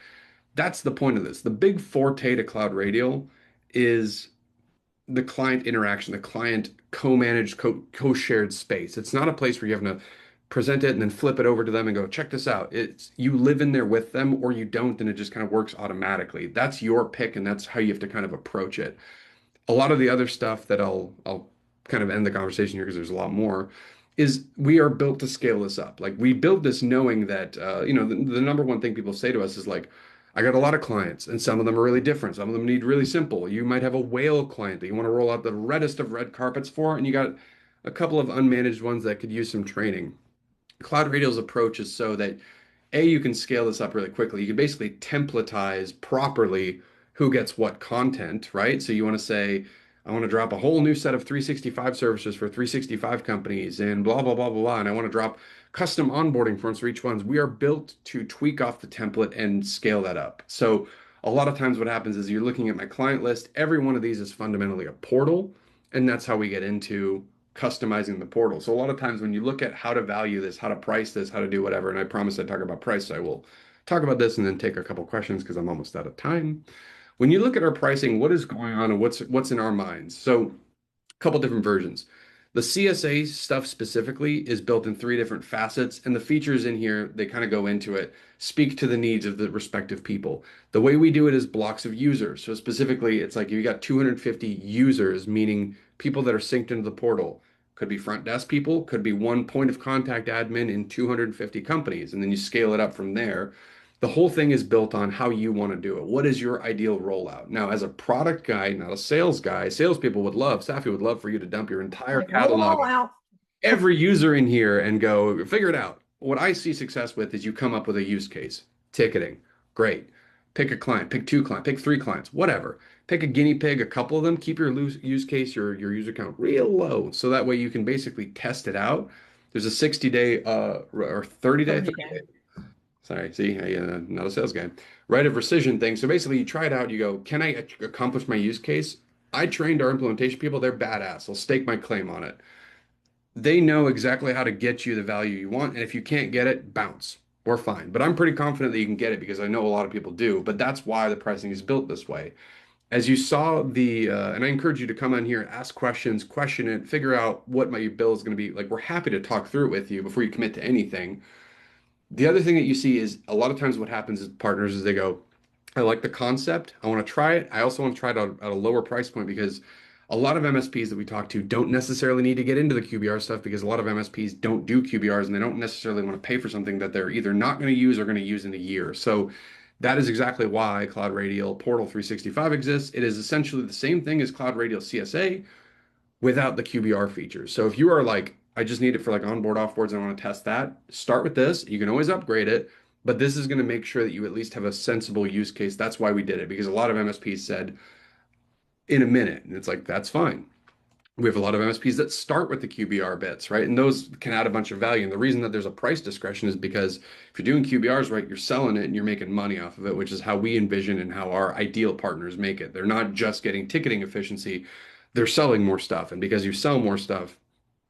S2: That's the point of this. The big forte to Cloud Radial is the client interaction, the client co-managed, co-shared space. It's not a place where you have to present it and then flip it over to them and go, check this out. It's you live in there with them or you don't, and it just kind of works automatically. That's your pick, and that's how you have to kind of approach it. A lot of the other stuff that I'll kind of end the conversation here because there's a lot more is we are built to scale this up. Like we build this knowing that the number one thing people say to us is like, I got a lot of clients and some of them are really different. Some of them need really simple. You might have a whale client that you want to roll out the reddest of red carpets for, and you got a couple of unmanaged ones that could use some training. Cloud Radial's approach is so that you can scale this up really quickly. You can basically templatize properly who gets what content, right? So you want to say, I want to drop a whole new set of 365 services for 365 companies and blah, blah, blah, blah, blah. And I want to drop custom onboarding forms for each one. We are built to tweak off the template and scale that up. So a lot of times what happens is you're looking at my client list. Every one of these is fundamentally a portal. And that's how we get into customizing the portal. So a lot of times when you look at how to value this, how to price this, how to do whatever, and I promise I talk about price, so I will talk about this and then take a couple questions because I'm almost out of time. When you look at our pricing, what is going on and what's in our minds? So a couple different versions. The CSA stuff specifically is built in three different facets, and the features in here, they kind of go into it, speak to the needs of the respective people. The way we do it is blocks of users. So specifically, it's like you got 250 users, meaning people that are synced into the portal. Could be front desk people, could be one point of contact admin in 250 companies, and then you scale it up from there. The whole thing is built on how you want to do it. What is your ideal rollout? Now, as a product guy, not a sales guy, salespeople would love, Saffie would love for you to dump your entire
S1: Like, roll them
S2: catalog,
S1: all out.
S2: every user in here and go figure it out. What I see success with is you come up with a use case. Ticketing, great. Pick a client, pick two clients, pick three clients, whatever. Pick a guinea pig, a couple of them. Keep your use case, your user count real low, so that way you can basically test it out. There's a 60-day or 30-day,
S1: 30 day.
S2: sorry, see, not a sales guy. Right of rescission thing. So basically, you try it out. You go, can I accomplish my use case? I trained our implementation people. They're badass. I'll stake my claim on it. They know exactly how to get you the value you want. And if you can't get it, bounce. We're fine. But I'm pretty confident that you can get it because I know a lot of people do. But that's why the pricing is built this way. As you saw and I encourage you to come on here and ask questions, question it, figure out what my bill is going to be. Like, we're happy to talk through it with you before you commit to anything. The other thing that you see is a lot of times what happens is partners is they go, I like the concept. I want to try it. I also want to try it at a lower price point because a lot of MSPs that we talk to don't necessarily need to get into the QBR stuff because a lot of MSPs don't do QBRs and they don't necessarily want to pay for something that they're either not going to use or going to use in a year. So that is exactly why CloudRadial Portal 365 exists. It is essentially the same thing as CloudRadial CSA without the QBR features. So if you are like, I just need it for like onboard, offboards, and I want to test that, start with this. You can always upgrade it, but this is going to make sure that you at least have a sensible use case. That's why we did it, because a lot of MSPs said in a minute, and it's like, that's fine. We have a lot of MSPs that start with the QBR bits, right? And those can add a bunch of value. And the reason that there's a price discretion is because if you're doing QBRs right, you're selling it and you're making money off of it, which is how we envision and how our ideal partners make it. They're not just getting ticketing efficiency, they're selling more stuff. And because you sell more stuff,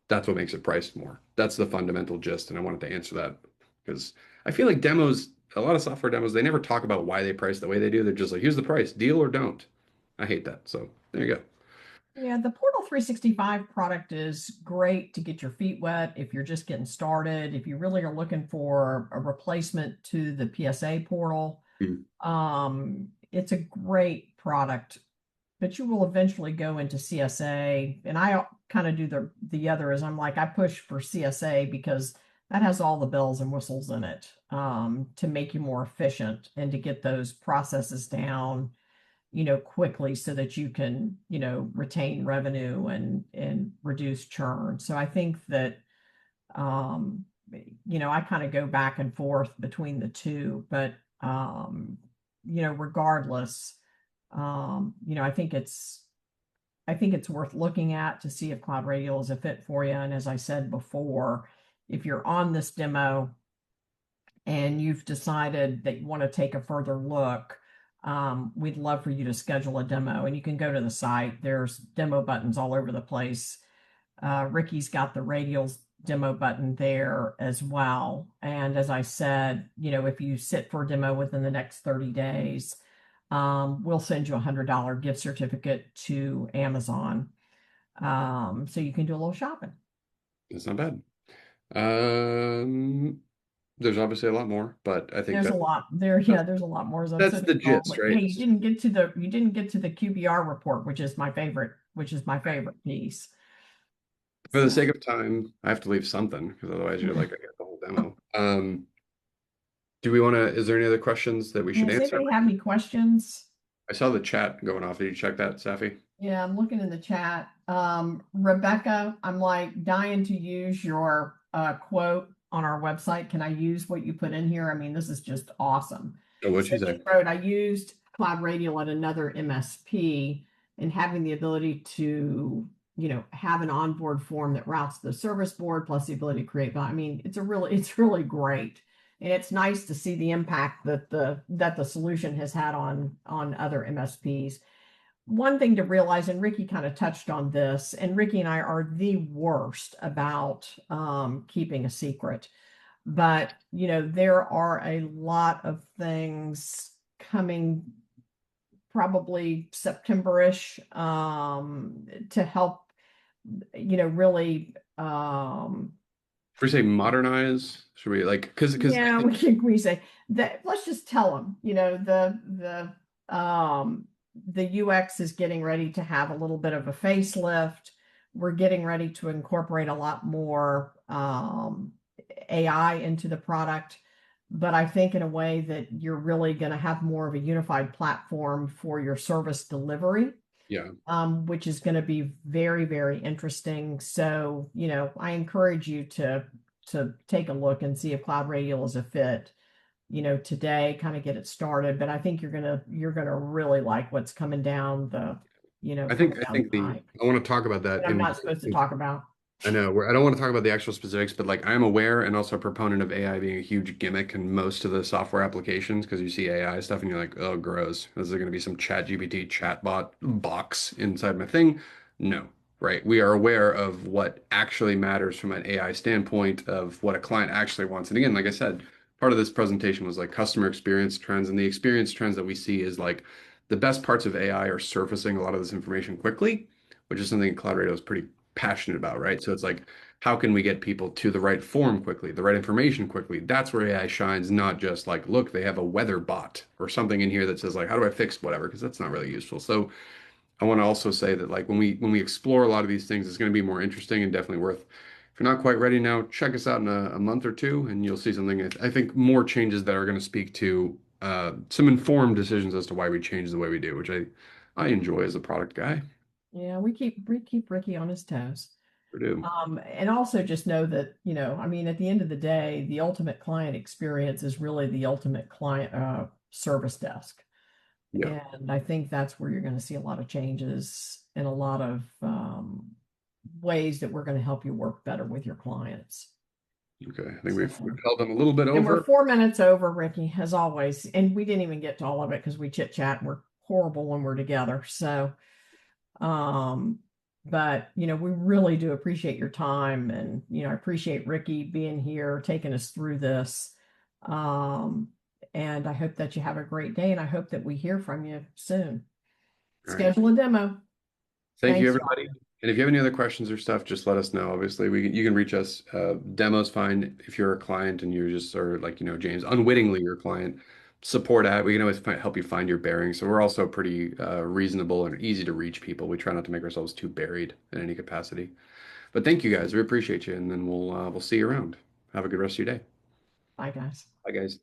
S2: that's what makes it priced more. That's the fundamental gist. And I wanted to answer that because I feel like demos, a lot of software demos, they never talk about why they price the way they do. They're just like, here's the price, deal or don't. I hate that. So there you go.
S1: Yeah, the Portal 365 product is great to get your feet wet if you're just getting started. If you really are looking for a replacement to the PSA portal, it's a great product. But you will eventually go into CSA, and I kind of do the other. Is I'm like, I push for CSA because that has all the bells and whistles in it, to make you more efficient and to get those processes down, quickly so that you can, retain revenue and reduce churn. So I think that, I kind of go back and forth between the two, but, regardless, I think it's worth looking at to see if CloudRadial is a fit for you. And as I said before, if you're on this demo and you've decided that you want to take a further look, we'd love for you to schedule a demo. And you can go to the site. There's demo buttons all over the place. Ricky's got the Radials demo button there as well. And as I said, if you sit for a demo within the next 30 days, we'll send you a $100 gift certificate to Amazon. So you can do a little shopping.
S2: It's not bad. There's obviously a lot more, but I think
S1: there's a lot there. Yeah, there's a lot more. As
S2: that's the gist, right?
S1: Hey, you didn't get to the QBR report, which is my favorite piece.
S2: For the sake of time, I have to leave something because otherwise you're like, I got the whole demo. Do we want to, is there any other questions that we should answer?
S1: Does anybody have any questions?
S2: I saw the chat going off. Did you check that, Saffie?
S1: Yeah, I'm looking in the chat. Rebecca, I'm like dying to use your quote on our website. Can I use what you put in here? I mean, this is just awesome.
S2: Oh, what'd she say?
S1: I used CloudRadial at another MSP and having the ability to, have an onboard form that routes the service board plus the ability to create. I mean, it's really great. And it's nice to see the impact that the solution has had on other MSPs. One thing to realize, and Ricky kind of touched on this, and Ricky and I are the worst about keeping a secret. But, there are a lot of things coming probably September-ish to help, really
S2: If we say modernize, should we like because I
S1: yeah,
S2: think
S1: we say that. Let's just tell them, the UX is getting ready to have a little bit of a facelift. We're getting ready to incorporate a lot more AI into the product, but I think in a way that you're really going to have more of a unified platform for your service delivery,
S2: yeah.
S1: which is going to be very, very interesting. So, I encourage you to take a look and see if CloudRadial is a fit, today, kind of get it started. But I think you're gonna really like what's coming down
S2: I
S1: coming
S2: think I
S1: down the
S2: think the
S1: pipe
S2: I want to talk about
S1: that
S2: that
S1: I'm
S2: in
S1: not supposed to talk about.
S2: I know I don't want to talk about the actual specifics, but like I'm aware and also a proponent of AI being a huge gimmick in most of the software applications because you see AI stuff and you're like, oh, gross. Is there going to be some chat GPT chatbot box inside my thing? No, right? We are aware of what actually matters from an AI standpoint of what a client actually wants. And again, like I said, part of this presentation was like customer experience trends, and the experience trends that we see is like the best parts of AI are surfacing a lot of this information quickly, which is something Cloud Radio is pretty passionate about, right? So it's like, how can we get people to the right form quickly, the right information quickly? That's where AI shines, not just like, look, they have a weather bot or something in here that says like, how do I fix whatever? Because that's not really useful. So I want to also say that like when we explore a lot of these things, it's going to be more interesting and definitely worth. If you're not quite ready now, check us out in a month or two, and you'll see something. I think more changes that are going to speak to some informed decisions as to why we change the way we do, which I enjoy as a product guy.
S1: Yeah, we keep Ricky on his toes.
S2: I do.
S1: And also just know that, I mean, at the end of the day, the ultimate client experience is really the ultimate client service desk.
S2: Yeah.
S1: And I think that's where you're going to see a lot of changes and a lot of ways that we're going to help you work better with your clients.
S2: Okay. I think we've
S1: So,
S2: held them a little bit
S1: and we're
S2: over.
S1: 4 minutes over, Ricky, as always. And we didn't even get to all of it because we chit chat. We're horrible when we're together. So, um, but we really do appreciate your time, and I appreciate Ricky being here, taking us through this. Um, and I hope that you have a great day, and I hope that we hear from you soon.
S2: All right.
S1: Schedule a demo.
S2: Thank you,
S1: Thanks,
S2: everybody.
S1: y'all.
S2: And if you have any other questions or stuff, just let us know. Obviously, you can reach us. Demo's fine if you're a client and you're just or like James, unwittingly your client. Support at we can always help you find your bearings. So we're also pretty reasonable and easy to reach people. We try not to make ourselves too buried in any capacity. But thank you guys. We appreciate you, and then we'll see you around. Have a good rest of your day.
S1: Bye, guys.
S2: Bye, guys.